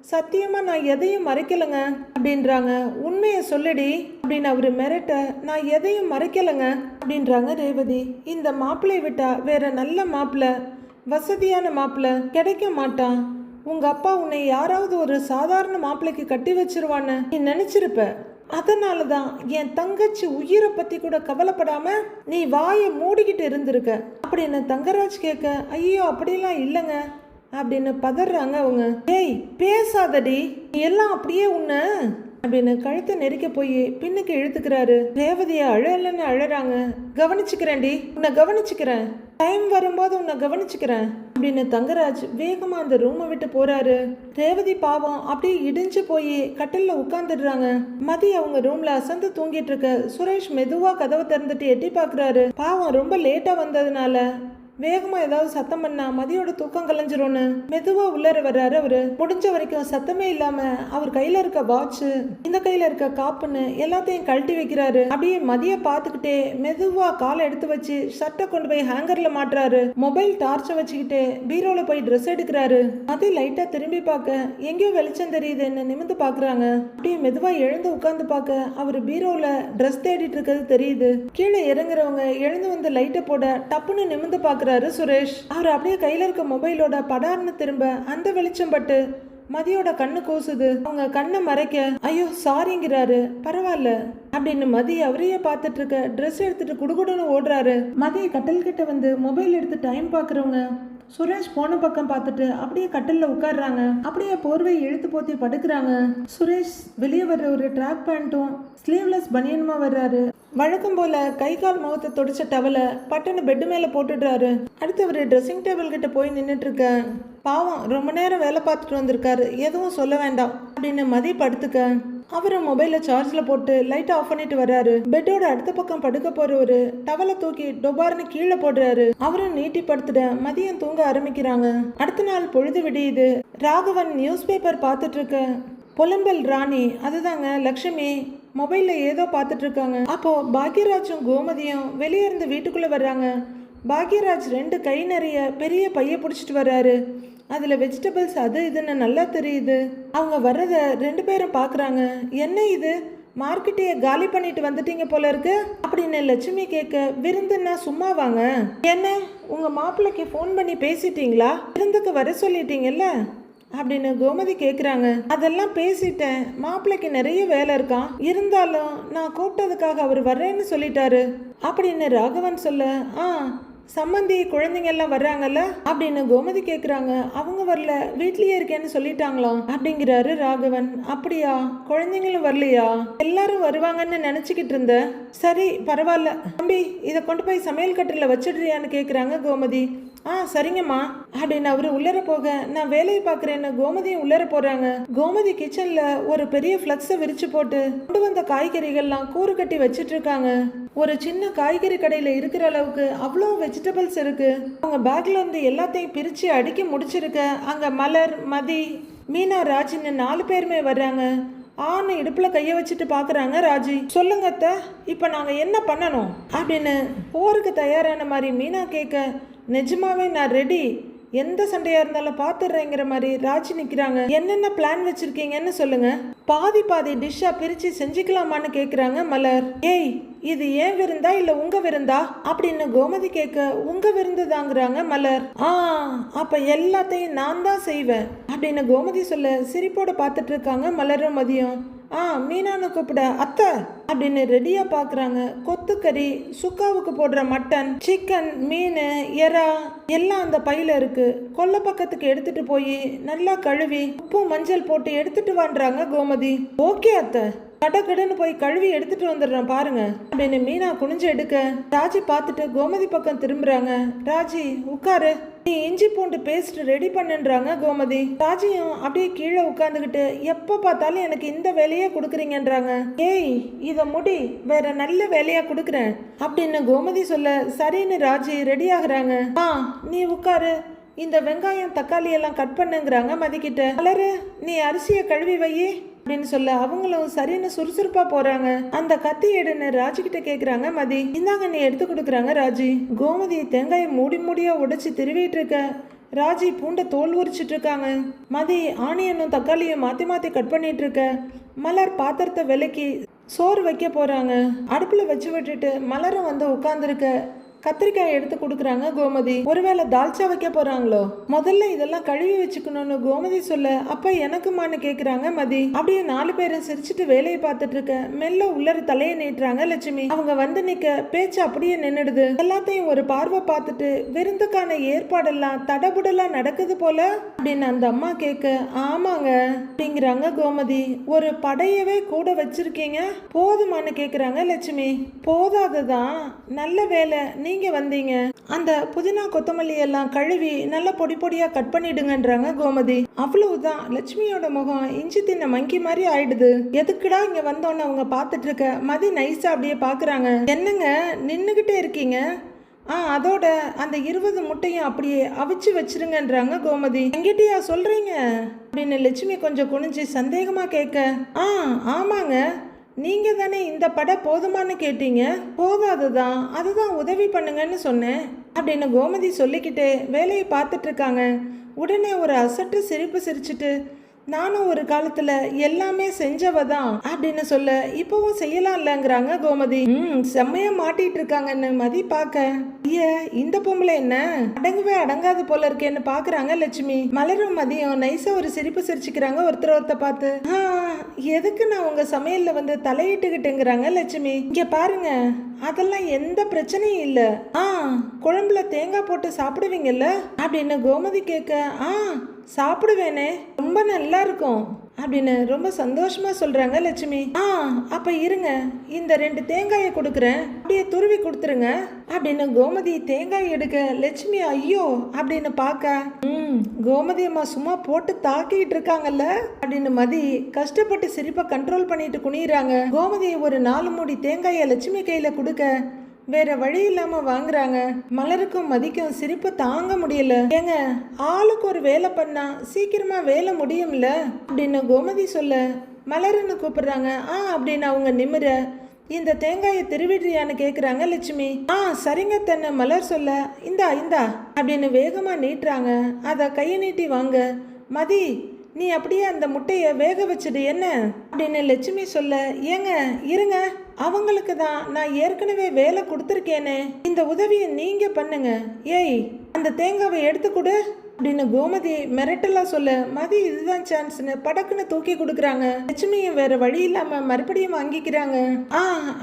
Speaker 1: சத்தியமா நான் எதையும் மறைக்கலங்க அப்படின்றாங்க. உண்மையை சொல்லுடி அப்படின்னு அவரு மிரட்ட, நான் எதையும் மறைக்கலங்க அப்படின்றாங்க ரேவதி. இந்த மாப்பிள்ளை விட்டா வேற நல்ல மாப்பிள்ளை, வசதியான மாப்பிள்ளை கிடைக்க மாட்டான். உங்க அப்பா உன்னை யாராவது ஒரு சாதாரண மாப்பிள்ளைக்கு கட்டி வச்சிருவான்னு நீ நினைச்சிருப்ப. அதனாலதான் என் தங்கச்சி உயிரை பத்தி கூட கவலைப்படாம நீ வாயை மூடிக்கிட்டு இருந்திருக்க அப்படின்னு தங்கராஜ் கேட்க, ஐயோ அப்படிலாம் இல்லைங்க அப்படின்னு பதறாங்க அவங்க. ஏய் பேசாதடி, எல்லாம் அப்படியே உன்ன அப்படின்னு கழுத்தை நெரிக்க போய் பின்னுக்கு இழுத்துக்கிறாரு. ரேவதியை அழலன்னு அழறாங்க. கவனிச்சுக்கிறேன்டி, உன்னை கவனிச்சுக்கிறேன், டைம் வரும்போது உன்னை கவனிச்சுக்கிறேன் அப்படின்னு தங்கராஜ் வேகமா அந்த ரூமை விட்டு போறாரு. ரேவதி பாவம் அப்படியே இடிஞ்சு போய் கட்டில்ல உட்காந்துடுறாங்க. மதி அவங்க ரூம்ல அசந்து தூங்கிட்டு இருக்க சுரேஷ் மெதுவா கதவை திறந்துட்டு எட்டி பாக்குறாரு. பாவம் ரொம்ப லேட்டா வந்ததுனால வேகமா ஏதாவது சத்தம் பண்ணா மதியோட தூக்கம் கலைஞ்சிரும்னு மெதுவா உள்ளர வர்றாரு அவரு. முடிஞ்ச வரைக்கும் சத்தமே இல்லாம அவர் கையில இருக்க வாட்ச், இந்த கையில இருக்க காப்புன்னு எல்லாத்தையும் கழட்டி வைக்கிறாரு. அப்படியே மதிய பார்த்துக்கிட்டே மெதுவா காலை எடுத்து வச்சு ஷர்ட்டை கொண்டு போய் ஹேங்கர்ல மாட்டுறாரு. மொபைல் டார்ச்சை வச்சுக்கிட்டு பீரோல போய் ட்ரெஸ் எடுக்கிறாரு. மதி லைட்டா திரும்பி பார்க்க எங்கேயோ வெளிச்சம் தெரியுதுன்னு நிமிந்து பாக்குறாங்க. அப்படியே மெதுவா எழுந்து உட்கார்ந்து பார்க்க அவர் பீரோல ட்ரெஸ் தேடிட்டு இருக்கிறது தெரியுது. கீழே இறங்குறவங்க எழுந்து வந்து லைட்டை போட டப்புன்னு நிமிந்து பார்க்குறாரு சுரேஷ். அவர் அப்படியே கையில இருக்க மொபைலோட படார்னு திரும்ப அந்த வெளிச்சம் பட்டு மதியோட கண்ணு கூசுது. அவங்க கண்ணை மறைக்க ஐயோ சாரிங்கிறாரு. பரவாயில்ல அப்படின்னு மதி அவரையே பார்த்துட்டு இருக்க ட்ரெஸ் எடுத்துட்டு குடுகுடுன்னு ஓடுறாரு. மதி கட்டல் கிட்ட வந்து மொபைல் எடுத்து டைம் பாக்குறவங்க சுரேஷ் போன பக்கம் பார்த்துட்டு அப்படியே கட்டில்ல உட்கார்றாங்க. அப்படியே போர்வை இழுத்து போத்தி படுக்கிறாங்க. சுரேஷ் வெளியே வர்ற ஒரு ட்ராக் பேண்ட்டும் ஸ்லீவ்லெஸ் பனியனுமா வர்றாரு. வழக்கம் போல கை கால் முகத்தை தொடச்ச டவலை பட்டுன்னு பெட்டு மேல போட்டுடுறாரு. அடுத்து அவர் ட்ரெஸ்ஸிங் டேபிள் கிட்ட போய் நின்றுட்டு இருக்க. பாவம் ரொம்ப நேரம் வேலை பார்த்துட்டு வந்திருக்காரு, எதுவும் சொல்ல வேண்டாம் அப்படின்னு மதி படுத்துக்க அவரும் மொபைல சார்ஜ்ல போட்டு லைட் ஆஃப் பண்ணிட்டு வர்றாரு. பெட்டோட அடுத்த பக்கம் படுக்க போறவரு டவலை தூக்கி டொபார்னு கீழே போடுறாரு. அவரும் நீட்டி படுத்துட மதியம் தூங்க ஆரம்பிக்கிறாங்க. அடுத்த நாள் பொழுது விடியுது. ராகவன் நியூஸ் பேப்பர் பார்த்துட்டு இருக்க புலம்பல் ராணி, அதுதாங்க லக்ஷ்மி, மொபைல்ல ஏதோ பார்த்துட்டு இருக்காங்க. அப்போ பாக்யராஜும் கோமதியும் வெளியே இருந்து வீட்டுக்குள்ள வர்றாங்க. பாக்யராஜ் 2 கை நிறைய பெரிய பைய பிடிச்சிட்டு வர்றாரு. அதில் வெஜிடபிள்ஸ் அது இதுன்னு நல்லா தெரியுது. அவங்க வர்றதை 2 பேரும் பார்க்குறாங்க. என்ன இது, மார்க்கெட்டையே காலி பண்ணிட்டு வந்துட்டீங்க போல இருக்கு அப்படின்னு லட்சுமி கேட்க, விருந்துன்னா சும்மா வாங்க, என்ன உங்கள் மாப்பிள்ளைக்கு ஃபோன் பண்ணி பேசிட்டீங்களா, விருந்துக்கு வர சொல்லிட்டீங்கல்ல அப்படின்னு கோமதி கேட்குறாங்க. அதெல்லாம் பேசிட்டேன், மாப்பிள்ளைக்கு நிறைய வேலை இருக்கான், இருந்தாலும் நான் கூப்பிட்டதுக்காக அவர் வர்றேன்னு சொல்லிட்டாரு அப்படின்னு ராகவன் சொல்ல, சம்மந்தி குழந்தைங்க எல்லாம் வர்றாங்கல்ல அப்படின்னு கோமதி கேக்குறாங்க. அவங்க வரல, வீட்லயே இருக்கேன்னு சொல்லிட்டாங்களாம் அப்படிங்கிறாரு ராகவன். அப்படியா, குழந்தைங்களும் வரலையா? எல்லாரும் வருவாங்கன்னு நினைச்சுக்கிட்டு இருந்த. சரி பரவாயில்ல தம்பி, இதை கொண்டு போய் சமையல் கட்டில வச்சிடுறியான்னு கேக்குறாங்க கோமதி. சரிங்கம்மா அப்படின்னு அவரு உள்ளர போக, நான் வேலையை பார்க்குறேன்னு கோமதியும் உள்ளர போறாங்க. கோமதி கிச்சன்ல ஒரு பெரிய ஃப்ளக்ஸை விரிச்சு போட்டு கொண்டு வந்த காய்கறிகள்லாம் கூறு கட்டி வச்சிட்டு இருக்காங்க. ஒரு சின்ன காய்கறி கடையில இருக்கிற அளவுக்கு அவ்வளோ வெஜிடபிள்ஸ் இருக்கு. அவங்க பேக்ல இருந்து எல்லாத்தையும் பிரிச்சு அடுக்கி முடிச்சிருக்க. அங்க மலர், மதி, மீனா, ராஜின்னு 4 பேருமே வர்றாங்க. இடுப்புல கைய வச்சுட்டு பாக்குறாங்க. ராஜி, சொல்லுங்க அத்தை, இப்ப நாங்க என்ன பண்ணணும் அப்படின்னு போருக்கு தயாரான மாதிரி மீனா கேட்க, நிஜமாவே நான் ரெடி, எந்த சண்டையா இருந்தாலும் பாத்துடுறேங்கிற மாதிரி ராஜி நிக்கிறாங்க. என்னென்ன பிளான் வச்சிருக்கீங்கன்னு சொல்லுங்க, பாதி பாதி டிஷ்ஷா பிரிச்சு செஞ்சுக்கலாமான்னு கேக்குறாங்க மலர். ஏய், இது ஏன் விருந்தா இல்ல உங்க விருந்தா அப்படின்னு கோமதி கேட்க, உங்க விருந்து தாங்கிறாங்க மலர். அப்ப எல்லாத்தையும் நான் தான் செய்வேன் அப்படின்னு கோமதி சொல்ல சிரிப்போட பார்த்துட்டு இருக்காங்க மலரும் மதியம். மீனான்னு கூப்பிட, அத்தை அப்படின்னு ரெடியா பாக்குறாங்க. கொத்துக்கறி, சுக்காவுக்கு போடுற மட்டன், சிக்கன், மீன், எறா எல்லாம் அந்த பையில இருக்கு. கொல்லை பக்கத்துக்கு எடுத்துட்டு போய் நல்லா கழுவி உப்பு மஞ்சள் போட்டு எடுத்துட்டு வான்றாங்க கோமதி. ஓகே அத்தை, கடன்னு போய் கழுவி எடுத்துட்டு வந்துடுறேன் பாருங்க அப்படின்னு மீனா குனிஞ்சு எடுக்க ராஜி பார்த்துட்டு கோமதி பக்கம் திரும்புறாங்க. ராஜி உட்காரு, நீ இஞ்சி பூண்டு பேஸ்ட் ரெடி பண்ணுன்றாங்க கோமதி. ராஜியும் அப்படியே கீழே உட்காந்துக்கிட்டு, எப்ப பார்த்தாலும் எனக்கு இந்த வேலையா கொடுக்குறீங்கன்றாங்க. ஏய், இத முடி, வேற நல்ல வேலையா கொடுக்குறேன் அப்படின்னு கோமதி சொல்ல, சரின்னு ராஜி ரெடி ஆகுறாங்க. நீ உட்காரு, இந்த வெங்காயம் தக்காளி எல்லாம் கட் பண்ணுங்கிறாங்க மதிக்கிட்ட. மலரு, நீ அரிசியை கழுவி வை அப்படின்னு சொல்ல அவங்களும் சரின்னு சுறுசுறுப்பா போறாங்க. அந்த கத்தி எடுன்னு ராஜி கிட்ட கேக்குறாங்க மதி. இந்தாங்க நீ எடுத்து கொடுக்குறாங்க ராஜி. கோமதி தேங்காயை மூடி மூடியா உடைச்சு திருவிட்டு இருக்க. ராஜி பூண்டை தோல் உரிச்சிட்டு இருக்காங்க. மதி ஆனியனும் தக்காளியும் மாத்தி மாத்தி கட் பண்ணிட்டு இருக்க. மலர் பாத்திரத்தை விலக்கி சோறு வைக்க போறாங்க. அடுப்புல வச்சு விட்டுட்டு மலரும் வந்து உட்கார்ந்துருக்க. கத்திரிக்காய் எடுத்து கொடுக்குறாங்க கோமதி. ஒருவேளை தால்ச்சா வைக்க போறாங்களோ, முதல்ல இதெல்லாம் கழுவி வச்சுக்கணும்னு கோமதி சொல்ல, அப்ப எனக்குமான்னு கேக்குறாங்க மதி. அப்படியே 4 பேரும் சிரிச்சுட்டு வேலையை பார்த்துட்டு இருக்க. மெல்ல உள்ளர தலையை நீட்டுறாங்க லட்சுமி. அவங்க வந்து நிக்க பேச்சு அப்படியே நின்னுடுது. எல்லாத்தையும் ஒரு பார்வை பார்த்துட்டு, விருந்துக்கான ஏற்பாடெல்லாம் தடபுடலாம் நடக்குது போல அப்படின்னு அந்த அம்மா கேட்க, ஆமாங்க அப்படிங்கிறாங்க கோமதி. ஒரு படையவே கூட வச்சிருக்கீங்க, போதுமான்னு கேக்குறாங்க லட்சுமி. போதாதுதான், நல்ல வேலை நீங்க வந்தீங்க. அந்த புதினா கொத்தமல்லி எல்லாம் கழுவி நல்ல பொடி பொடியா கட் பண்ணிடுங்கன்றாங்க கோமதி. அவ்வளவுதான். லட்சுமியோட முகம் இஞ்சி தின்ன மங்கி மாதிரி ஆயிடுது. எதுக்குடா இங்க வந்தோன்னு அவங்க பார்த்துட்டு இருக்க. மதி நைஸா அப்படியே பாக்குறாங்க. என்னங்க நின்னுகிட்டே இருக்கீங்க, அதோட அந்த 20 முட்டையும் அப்படியே அவிச்சு வச்சிருங்கன்றாங்க கோமதி. எங்கிட்டயா சொல்றீங்க அப்படின்னு லட்சுமி கொஞ்சம் குனிஞ்சு சந்தேகமா கேட்க, ஆமாங்க, நீங்க தானே இந்த படை போதுமானு கேட்டீங்க. போதாதுதான், அதுதான் உதவி பண்ணுங்கன்னு சொன்னேன் அப்படின்னு கோமதி சொல்லிக்கிட்டே வேலையை பார்த்துட்டு இருக்காங்க. உடனே ஒரு அசட்டு சிரிப்பு சிரிச்சுட்டு, நானும் ஒரு காலத்துல எல்லாமே செஞ்சவதான் அப்படின்னு சொல்ல இப்பவும் செய்யலாம் இல்லைங்கிறாங்க கோமதி. செம்மையா மாட்டிட்டு இருக்காங்கன்னு மதி பார்க்க, இந்த பொம்பளை என்ன அடங்கவே அடங்காது போல இருக்கேன்னு பாக்குறாங்க லட்சுமி. மலரும் மதியம் நைஸா ஒரு சிரிப்பு சிரிச்சுக்கிறாங்க ஒருத்தர் பார்த்து. எதுக்கு நான் உங்க சமையல்ல வந்து தலையிட்டுக்கிட்டுங்கிறாங்க லட்சுமி. இங்க பாருங்க, அதெல்லாம் எந்த பிரச்சனையும் இல்ல. குழம்புல தேங்காய் போட்டு சாப்பிடுவீங்கல்ல அப்படின்னு கோமதி கேட்க, சாப்பிடுவேனே, ரொம்ப நல்லா இருக்கும் அப்படின்னு ரொம்ப சந்தோஷமா சொல்றாங்க லட்சுமி. அப்ப இருங்க, இந்த 2 தேங்காயை கொடுக்குறேன், அப்படியே துருவி கொடுத்துருங்க அப்படின்னு கோமதி தேங்காய் எடுக்க லட்சுமி ஐயோ அப்படின்னு பார்க்க, கோமதி அம்மா சும்மா போட்டு தாக்கிட்டு இருக்காங்கல்ல அப்படின்னு மதி கஷ்டப்பட்டு சிரிப்பை கண்ட்ரோல் பண்ணிட்டு குனிறாங்க. கோமதி ஒரு 4 மூடி தேங்காயை லட்சுமி கையில கொடுக்க வேற வழி இல்லாம வாங்குறாங்க. மலருக்கும் மதிக்கும் சிரிப்பு தாங்க முடியல. ஏங்க, ஆளுக்கு ஒரு வேலை பண்ணா சீக்கிரமா வேலை முடியும்ல அப்படின்னு கோமதி சொல்ல மலருன்னு கூப்பிடுறாங்க. அப்படின்னு அவங்க நிமிர, இந்த தேங்காயை திருவிடுறியான்னு கேக்குறாங்க லட்சுமி. சரிங்க தன்னை மலர் சொல்ல, இந்தா அப்படின்னு வேகமா நீட்டுறாங்க. அத கையை நீட்டி வாங்க. மதி, நீ அப்படியே அந்த முட்டைய வேக வச்சுடு என்ன அப்படின்னு லட்சுமி சொல்ல, ஏங்க இருங்க, அவங்களுக்கு தான் நான் ஏற்கனவே வேலை கொடுத்துருக்கேனே, இந்த உதவியை நீங்க பண்ணுங்க. ஏய், அந்த தேங்காவை எடுத்து கொடு அப்படின்னு கோமதி மிரட்டலா சொல்ல, மதி இதுதான் சான்ஸ்னு படக்குன்னு தூக்கி கொடுக்குறாங்க. லட்சுமியும் வேற வழி இல்லாம மறுபடியும் வாங்கிக்கிறாங்க.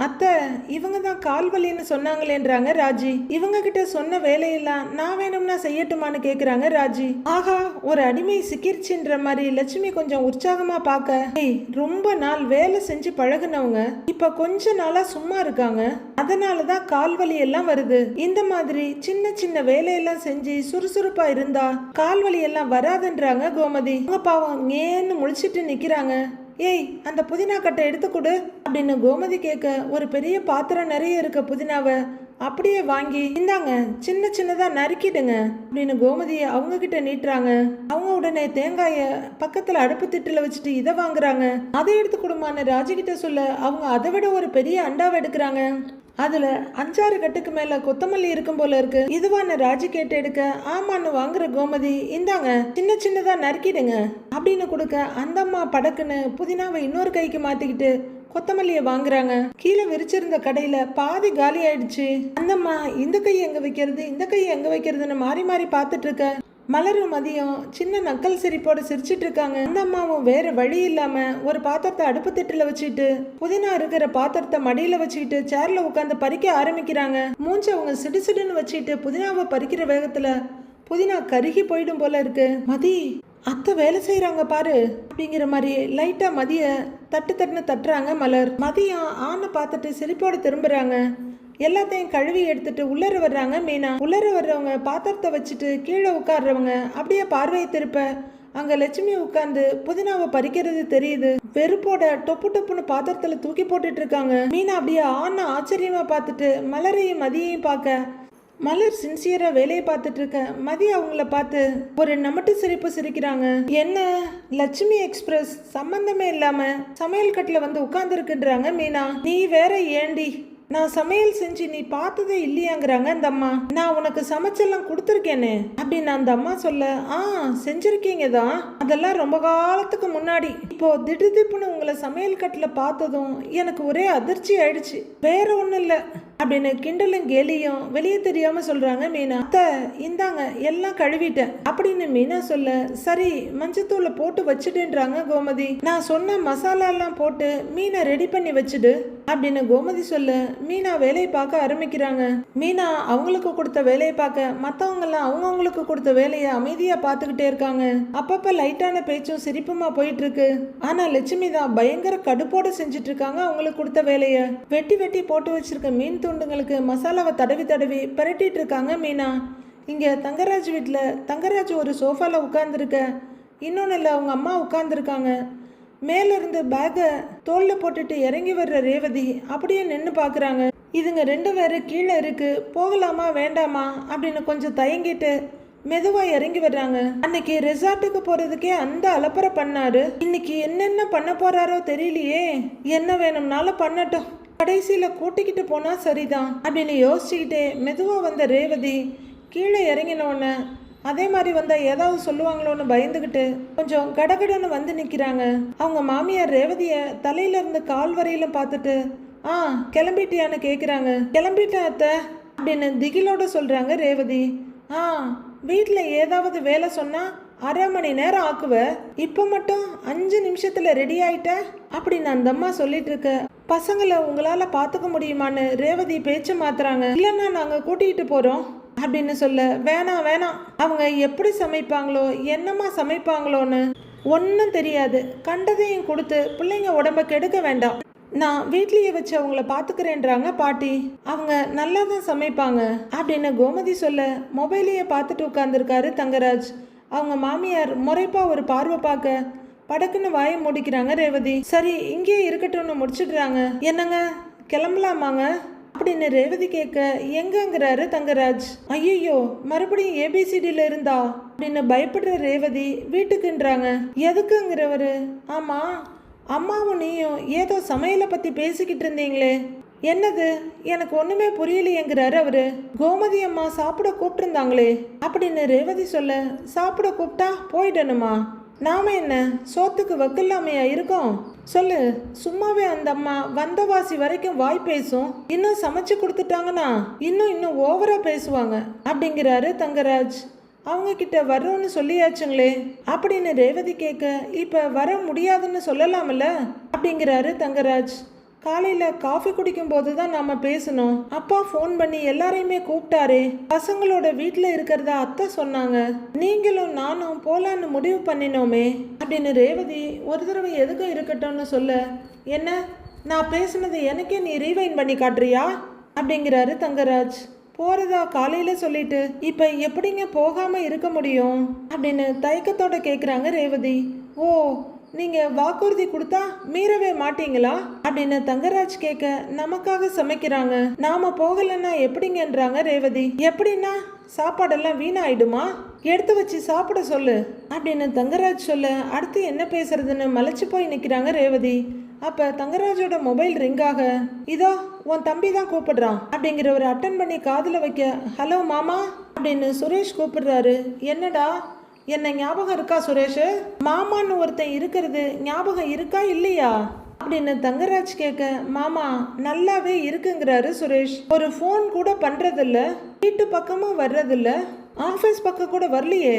Speaker 1: அத்தை, இவங்க தான் கால் வலின்னு சொன்னாங்களேன்றாங்க ராஜி. இவங்க கிட்ட சொன்ன வேலையெல்லாம் நான் வேணும்னா செய்யட்டுமான்னு கேக்குறாங்க ராஜி. ஆஹா, ஒரு அடிமை சிக்கிருச்சுன்ற மாதிரி லட்சுமி கொஞ்சம் உற்சாகமா பார்க்க, ரொம்ப நாள் வேலை செஞ்சு பழகுனவங்க இப்ப கொஞ்ச நாளா சும்மா இருக்காங்க, அதனாலதான் கால் வலி எல்லாம் வருது. இந்த மாதிரி சின்ன சின்ன வேலையெல்லாம் செஞ்சு சுறுசுறுப்பா இருந்தா கால்வலி எல்லாம் வராதுன்றாங்க கோமதி. பாவம் ஏன்னு முழிச்சிட்டு நிக்கிறாங்க. ஏய், அந்த புதினா கட்டை எடுத்து கொடு அப்படின்னு கோமதி கேட்க, ஒரு பெரிய பாத்திரம் நிறைய இருக்க புதினாவை அப்படியே வாங்கி, இந்தாங்க, சின்ன சின்னதா நறுக்கிடுங்க அப்படின்னு கோமதியை அவங்க கிட்ட நீட்டுறாங்க. அவங்க உடனே தேங்காய பக்கத்துல அடுப்பு திட்டுல வச்சுட்டு இதை வாங்குறாங்க. அதை எடுத்து கொடுமான்னு ராஜி கிட்ட சொல்ல அவங்க அதை விட ஒரு பெரிய அண்டாவை எடுக்கிறாங்க. அதுல 5-6 கட்டுக்கு மேல கொத்தமல்லி இருக்கும் போல இருக்கு. இதுவான ராஜி கேட்டு எடுக்க, ஆமான்னு வாங்குற கோமதி, இந்தாங்க, சின்ன சின்னதா நறுக்கிடுங்க அப்படின்னு கொடுக்க அந்த அம்மா படக்குன்னு புதினாவை இன்னொரு கைக்கு மாத்திக்கிட்டு கொத்தமல்லியை வாங்குறாங்க. கீழே விரிச்சிருந்த கடையில பாதி காலி ஆயிடுச்சு. அந்த அம்மா இந்த கையை எங்க வைக்கிறது, இந்த கையை எங்க வைக்கிறதுன்னு மாறி மாறி பார்த்துட்டு இருக்க. மலரும் மதியம் சின்ன நக்கல் சிரிப்போட சிரிச்சிட்டு இருக்காங்க. அந்த அம்மாவும் வேற வழி இல்லாம ஒரு பாத்திரத்தை அடுப்பு திட்டுல வச்சுட்டு புதினா இருக்கிற பாத்திரத்தை மடியில வச்சுக்கிட்டு சேர்ல உட்காந்து பறிக்க ஆரம்பிக்கிறாங்க. மூஞ்ச அவங்க சிடுசிடுன்னு வச்சுட்டு புதினாவை பறிக்கிற வேகத்துல புதினா கருகி போயிடும் போல இருக்கு. மதி, அத்தை வேலை செய்யறாங்க பாரு அப்படிங்கிற மாதிரி லைட்டா மதிய தட்டுன்னு தட்டுறாங்க மலர். மதியம் ஆன்னு பார்த்துட்டு சிரிப்போட திரும்புறாங்க. எல்லாத்தையும் கழுவி எடுத்துட்டு உள்ளர வர்றாங்க மீனா. உள்ளர வர்றவங்க பாத்திரத்தை வச்சுட்டு கீழே உட்கார்றவங்க அப்படியே பார்வையை திருப்ப அங்க லட்சுமி உட்கார்ந்து புதினாவை பறிக்கிறது தெரியுது. வெறுப்போட டொப்பு டொப்புன்னு பாத்திரத்துல தூக்கி போட்டுட்டு இருக்காங்க. மீனா அப்படியே ஆன்னு ஆச்சரியமா பார்த்துட்டு மலரையும் மதியையும் பார்க்க, மலர் சின்சியரா வேலையை பார்த்துட்டு இருக்க மதி அவங்கள பார்த்து ஒரு நமட்டு சிரிப்பு சிரிக்கிறாங்க. என்ன, லட்சுமி எக்ஸ்பிரஸ் சம்பந்தமே இல்லாம சமையல் கட்டுல வந்து உட்கார்ந்து இருக்குன்றாங்க மீனா. நீ வேற ஏண்டி, நான் சமையல் செஞ்சு நீ பார்த்ததே இல்லையாங்கிறாங்க அந்த அம்மா. நான் உனக்கு சமைச்செல்லாம் கொடுத்துருக்கேனே அப்படின்னு அந்த அம்மா சொல்ல, செஞ்சிருக்கீங்க தான், அதெல்லாம் ரொம்ப காலத்துக்கு முன்னாடி. இப்போ திடுதிப்புன்னு உங்களை சமையல் கட்டில் பார்த்ததும் எனக்கு ஒரே அதிர்ச்சி ஆயிடுச்சு, வேற ஒன்றும் இல்லை அப்படின்னு கிண்டலும் கேலியும் வெளியே தெரியாம சொல்றாங்க மீனா. அத்தை, இந்தாங்க, எல்லாம் கழுவிட்டேன் அப்படின்னு மீனா சொல்ல, சரி மஞ்சத்தூளை போட்டு வச்சுடுன்றாங்க கோமதி. நான் சொன்ன மசாலா எல்லாம் போட்டு மீனை ரெடி பண்ணி வச்சுடு அப்படின்னு கோமதி சொல்ல மீனா வேலையை பார்க்க ஆரம்பிக்கிறாங்க. மீனா அவங்களுக்கு கொடுத்த வேலையை பார்க்க மற்றவங்க எல்லாம் அவங்கவுங்களுக்கு கொடுத்த வேலையை அமைதியா பார்த்துக்கிட்டே இருக்காங்க. அப்பப்ப லைட்டான பேச்சும் சிரிப்புமா போயிட்டு இருக்கு. ஆனா லட்சுமி தான் பயங்கர கடுப்போட செஞ்சுட்டு இருக்காங்க. அவங்களுக்கு கொடுத்த வேலையை வெட்டி வெட்டி போட்டு வச்சிருக்க மீன் துண்டுங்களுக்கு மசாலாவை தடவி தடவி பரட்டிட்டு இருக்காங்க மீனா. இங்க தங்கராஜ் வீட்டில் தங்கராஜ் ஒரு சோஃபால உட்கார்ந்துருக்க, இன்னொன்னு இல்லை அவங்க அம்மா உட்கார்ந்துருக்காங்க. மேல இருந்து பேக்கை தோல்ல போட்டுட்டு இறங்கி வர்ற ரேவதி அப்படியே நின்று பாக்குறாங்க. இதுங்க 2 பேரும் கீழே இருக்கு, போகலாமா வேண்டாமா அப்படின்னு கொஞ்சம் தயங்கிட்டு மெதுவா இறங்கி வர்றாங்க. அன்னைக்கு ரெசார்ட்டுக்கு போறதுக்கே அந்த அலப்பறை பண்ணாரு, இன்னைக்கு என்னென்ன பண்ண போறாரோ தெரியலையே. என்ன வேணும்னாலும் பண்ணட்டும், கடைசியில கூட்டிக்கிட்டு போனா சரிதான் அப்படின்னு யோசிச்சுக்கிட்டே மெதுவா வந்த ரேவதி கீழே இறங்கினோன்னு அதே மாதிரி வந்தா ஏதாவது சொல்லுவாங்களோன்னு பயந்துக்கிட்டு கொஞ்சம் கடகடன்னு வந்து நிக்கிறாங்க. அவங்க மாமியார் ரேவதிய தலையில இருந்து கால் வரையிலும் பார்த்துட்டு கிளம்பிட்டியான்னு கேக்குறாங்க. கிளம்பிட்டேன் அத்தை அப்படின்னு திகிலோட சொல்றாங்க ரேவதி. வீட்டில் ஏதாவது வேலை சொன்னா 1/2 மணி நேரம் ஆக்குவ, இப்போ மட்டும் 5 நிமிஷத்துல ரெடி ஆயிட்ட அப்படின்னு அந்த அம்மா சொல்லிட்டு இருக்க. பசங்களை உங்களால பாத்துக்க முடியுமான்னு ரேவதி பேச்சு மாத்துறாங்க. இல்லைன்னா நாங்க கூட்டிகிட்டு போறோம் அப்படின்னு சொல்ல, வேணாம் வேணாம், அவங்க எப்படி சமைப்பாங்களோ என்னமா சமைப்பாங்களோன்னு ஒன்றும் தெரியாது, கண்டதையும் கொடுத்து பிள்ளைங்க உடம்ப கெடுக்க வேண்டாம், நான் வீட்லயே வச்சு அவங்கள பாத்துக்கிறேன்றாங்க பாட்டி, அவங்க நல்லா தான் சமைப்பாங்க அப்படின்னு கோமதி சொல்ல மொபைலையே பார்த்துட்டு உட்கார்ந்துருக்காரு தங்கராஜ். அவங்க மாமியார் முறைப்பா ஒரு பார்வை பார்க்க படக்குன்னு வாயை முடிக்கிறாங்க ரேவதி. சரி இங்கேயே இருக்கட்டும்னு முடிச்சிடுறாங்க. என்னங்க கிளம்பலாமாங்க அப்படின்னு ரேவதி கேட்க, எங்கங்கிறாரு தங்கராஜ். ஐயோ மறுபடியும் ஏபிசிடில இருந்தா அப்படின்னு பயப்படுற ரேவதி வீட்டுக்குன்றாங்க. எதுக்குங்கிறவரு, ஆமா அம்மாவும் நீயும் ஏதோ சமையலை பத்தி பேசிக்கிட்டு இருந்தீங்களே, என்னது எனக்கு ஒண்ணுமே புரியலையேங்கிறாரு அவரு. கோமதி அம்மா சாப்பிட கூப்பிட்டுருந்தாங்களே அப்படின்னு ரேவதி சொல்ல, சாப்பிட கூப்பிட்டா போயிடணுமா, நாம என்ன சோத்துக்கு வக்கில்லாமையா இருக்கோம் சொல்லு, சும்மாவே அந்த அம்மா வந்தவாசி வரைக்கும் வாய் பேசும், இன்னும் சமைச்சு கொடுத்துட்டாங்கன்னா இன்னும் ஓவரா பேசுவாங்க அப்படிங்கிறாரு தங்கராஜ். அவங்க கிட்ட வர்றோன்னு சொல்லியாச்சுங்களே அப்படின்னு ரேவதி கேட்க, இப்ப வர முடியாதுன்னு சொல்லலாம்ல அப்படிங்கிறாரு தங்கராஜ். காலையில காஃபி குடிக்கும் போது தான் நாம பேசணும், அப்பா ஃபோன் பண்ணி எல்லாரையுமே கூப்பிட்டாரே, பசங்களோட வீட்டுல இருக்கிறதா அத்தை சொன்னாங்க, நீங்களும் நானும் போலான்னு முடிவு பண்ணினோமே அப்படின்னு ரேவதி ஒரு தடவை எதுக்கும் இருக்கட்டும்னு சொல்ல, என்ன நான் பேசுனது எனக்கே நீ ரீவைண்ட் பண்ணி காட்டுறியா அப்படிங்கிறாரு தங்கராஜ். போறதா காலையில சொல்லிட்டு இப்ப எப்படிங்க போகாம இருக்க முடியும் அப்படின்னு தயக்கத்தோட கேக்குறாங்க ரேவதி. ஓ நீங்க வாக்குறுதி கொடுத்தா மீறவே மாட்டீங்களா அப்படின்னு தங்கராஜ் கேட்க, நமக்காக சமைக்கிறாங்க, நாம போகலன்னா எப்படிங்கன்றாங்க ரேவதி. எப்படின்னா சாப்பாடெல்லாம் வீணாயிடுமா, எடுத்து வச்சு சாப்பிட சொல்லு அப்படின்னு தங்கராஜ் சொல்ல, அடுத்து என்ன பேசுறதுன்னு மலைச்சு போய் நிக்கிறாங்க ரேவதி. அப்ப தங்கராஜோட மொபைல் ரிங் ஆக, இதோ உன் தம்பி தான் கூப்பிடுறான் அப்படிங்கிறவர் அட்டன் பண்ணி காதுல வைக்க, ஹலோ மாமா அப்படின்னு சுரேஷ் கூப்பிடுறாரு. என்னடா என்ன ஞாபகம் இருக்கா சுரேஷ், மாமான்னு ஒருத்தன் இருக்கிறது ஞாபகம் இருக்கா இல்லையா அப்படின்னு தங்கராஜ் கேட்க, மாமா நல்லாவே இருக்குங்கிறாரு சுரேஷ். ஒரு ஃபோன் கூட பண்றதில்ல, வீட்டு பக்கமும் வர்றதில்ல, ஆஃபீஸ் பக்கம் கூட வரலையே,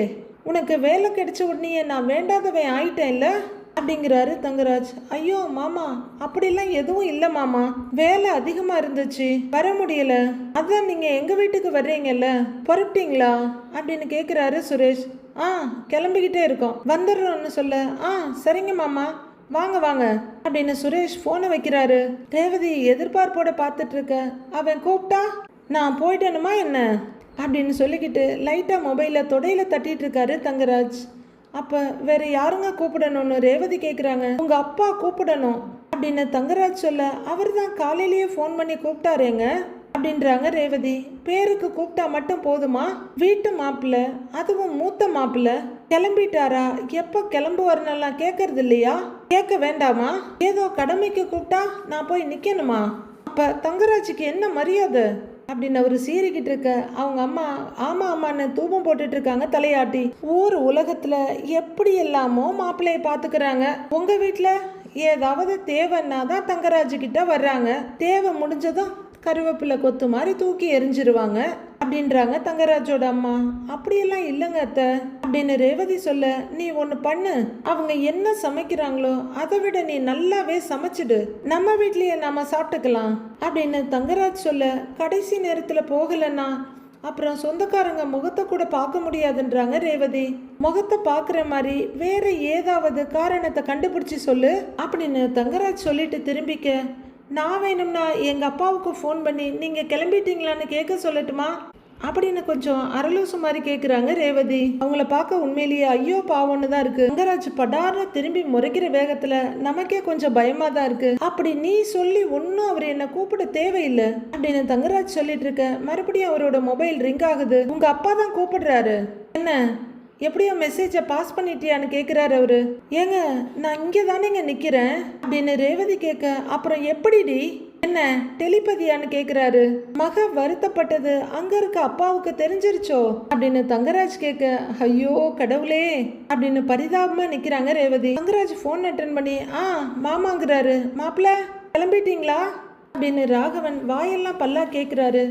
Speaker 1: உனக்கு வேலை கிடைச்ச உடனே நான் வேண்டாதவன் ஆயிட்டேன் இல்ல அப்படிங்கிறாரு தங்கராஜ். ஐயோ மாமா அப்படிலாம் எதுவும் இல்லை மாமா, வேலை அதிகமா இருந்துச்சு வர முடியல, அதான் நீங்க எங்க வீட்டுக்கு வர்றீங்கல்ல, புறப்பட்டீங்களா அப்படின்னு கேக்குறாரு சுரேஷ். கிளம்பிக்கிட்டே இருக்கோம், வந்துடுறோம்னு சொல்ல, சரிங்க மாமா வாங்க வாங்க அப்படின்னு சுரேஷ் போனை வைக்கிறாரு. ரேவதி எதிர்பார்ப்போட பார்த்துட்டு இருக்க, அவன் கூப்பிட்டா நான் போயிட்டேனுமா என்ன அப்படின்னு சொல்லிக்கிட்டு லைட்டா மொபைல தொடையில தட்டிட்டு இருக்காரு தங்கராஜ். அப்ப வேற யாருங்க கூப்பிடணும்னு ரேவதி கேக்குறாங்க. உங்க அப்பா கூப்பிடணும் அப்படின்னு தங்கராஜ் சொல்ல, அவர் தான் காலையிலேயே ஃபோன் பண்ணி கூப்பிட்டாரேங்க அப்படின்றாங்க ரேவதி. பேருக்கு கூப்பிட்டா மட்டும் போதுமா, வீட்டு மாப்பிள்ள அதுவும் மூத்த மாப்பிள்ள கிளம்பிட்டாரா, எப்ப கிளம்புவாருன்னெல்லாம் கேட்கறது இல்லையா, கேட்க வேண்டாமா, ஏதோ கடமைக்கு கூப்பிட்டா நான் போய் நிக்கணுமா, அப்ப தங்கராஜுக்கு என்ன மரியாதை அப்படின்னு அவரு சீறிக்கிட்டு இருக்க, அவங்க அம்மா ஆமா ஆமான்னு தூபம் போட்டுட்டு இருக்காங்க தலையாட்டி. ஊர் உலகத்துல எப்படி எல்லாமோ மாப்பிள்ளைய பாத்துக்கிறாங்க, உங்க வீட்டுல ஏதாவது தேவைன்னா தான் தங்கராஜு கிட்ட வர்றாங்க, தேவை முடிஞ்சதும் கருவேப்பிலை கொத்து மாதிரி தூக்கி எரிஞ்சிருவாங்க அப்படின்றாங்க தங்கராஜோட அம்மா. அப்படியெல்லாம் இல்லைங்க அத்தை அப்படின்னு ரேவதி சொல்ல, நீ ஒன்று பண்ணு, அவங்க என்ன சமைக்கிறாங்களோ அதை விட நீ நல்லாவே சமைச்சிடு, நம்ம வீட்லயே நாம சாப்பிட்டுக்கலாம் அப்படின்னு தங்கராஜ் சொல்ல, கடைசி நேரத்தில் போகலன்னா அப்புறம் சொந்தக்காரங்க முகத்தை கூட பார்க்க முடியாதுன்றாங்க ரேவதி. முகத்தை பார்க்குற மாதிரி வேற ஏதாவது காரணத்தை கண்டுபிடிச்சி சொல்லு அப்படின்னு தங்கராஜ் சொல்லிட்டு திரும்பிக்க, நான் வேணும்னா எங்கள் அப்பாவுக்கு ஃபோன் பண்ணி நீங்கள் கிளம்பிட்டீங்களான்னு கேட்க சொல்லட்டுமா அப்படின்னு கொஞ்சம் அரலூசு மாதிரி கேக்குறாங்க ரேவதி. அவங்கள பார்க்க உண்மையிலேயே ஐயோ பாவம்னு தான் இருக்கு. தங்கராஜ் படார்னு திரும்பி முறைக்கிற வேகத்துல நமக்கே கொஞ்சம் பயமா தான் இருக்கு. அப்படி நீ சொல்லி ஒன்னும் அவர் என்ன கூப்பிட தேவையில்லை அப்படின்னு தங்கராஜ் சொல்லிட்டு இருக்க மறுபடியும் அவரோட மொபைல் ரிங் ஆகுது. உங்க அப்பா தான் கூப்பிடுறாரு. என்ன எப்படியோ மெசேஜை பாஸ் பண்ணிட்டியான்னு கேட்குறாரு அவரு. ஏங்க நான் இங்கே தானேங்க நிற்கிறேன் அப்படின்னு ரேவதி கேட்க, அப்புறம் எப்படிடி என்ன டெலிபதியான்னு கேட்குறாரு. மக வருத்தப்பட்டது அங்கே இருக்க அப்பாவுக்கு தெரிஞ்சிருச்சோ அப்படின்னு தங்கராஜ் கேட்க, ஐயோ கடவுளே அப்படின்னு பரிதாபமாக நிற்கிறாங்க ரேவதி. தங்கராஜ் ஃபோன் அட்டன் பண்ணி மாமாங்கிறாரு. மாப்பிள்ள கிளம்பிட்டீங்களா அப்படின்னு ராகவன் வாயெல்லாம் பல்லா கேட்குறாரு.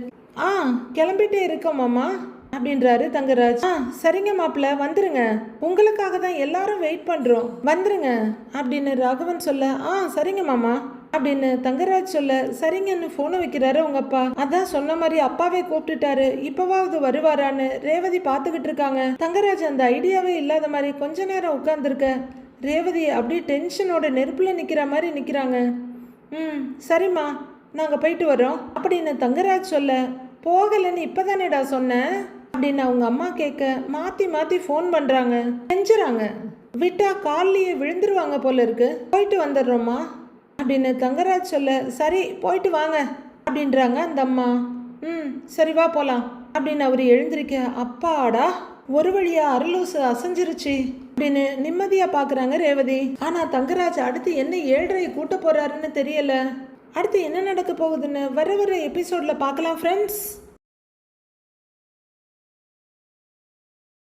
Speaker 1: கிளம்பிட்டே இருக்கோம் மாமா அப்படின்றாரு தங்கராஜ். சரிங்க மாப்பிள்ள வந்துருங்க, உங்களுக்காக தான் எல்லாரும் வெயிட் பண்றோம், வந்துருங்க அப்படின்னு ராகவன் சொல்ல, சரிங்க மாமா அப்படின்னு தங்கராஜ் சொல்ல, சரிங்கன்னு போனை வைக்கிறாரு உங்க அப்பா. அதான் சொன்ன மாதிரி அப்பாவே கூப்பிட்டுட்டாரு, இப்பவாவது வருவாரான்னு ரேவதி பார்த்துக்கிட்டு இருக்காங்க. தங்கராஜ் அந்த ஐடியாவே இல்லாத மாதிரி கொஞ்ச நேரம் உட்கார்ந்துருக்க ரேவதி அப்படியே டென்ஷனோட நெருப்புல நிக்கிற மாதிரி நிக்கிறாங்க. சரிம்மா நாங்க போயிட்டு வரோம் அப்படின்னு தங்கராஜ் சொல்ல, போகலன்னு இப்பதானேடா சொன்னேன் அப்படின்னு அவங்க அம்மா கேட்க மாத்தி மாத்தி ஃபோன் பண்றாங்க, செஞ்சுறாங்க. விட்டா காலிலேயே விழுந்துருவாங்க போல இருக்கு, போயிட்டு வந்துடுறோம்மா அப்படின்னு தங்கராஜ் சொல்ல, சரி போயிட்டு வாங்க அப்படின்றாங்க அந்த அம்மா. சரி வா போலாம் அப்படின்னு அவரு எழுந்திருக்க, அப்பாடா ஒரு வழியா அரலூசு அசைஞ்சிருச்சு அப்படின்னு நிம்மதியா பாக்குறாங்க ரேவதி. ஆனா தங்கராஜ் அடுத்து என்ன 7:30 கூட்ட போறாருன்னு தெரியல. அடுத்து என்ன நடக்க போகுதுன்னு வர எபிசோட்ல பார்க்கலாம் ஃப்ரெண்ட்ஸ்.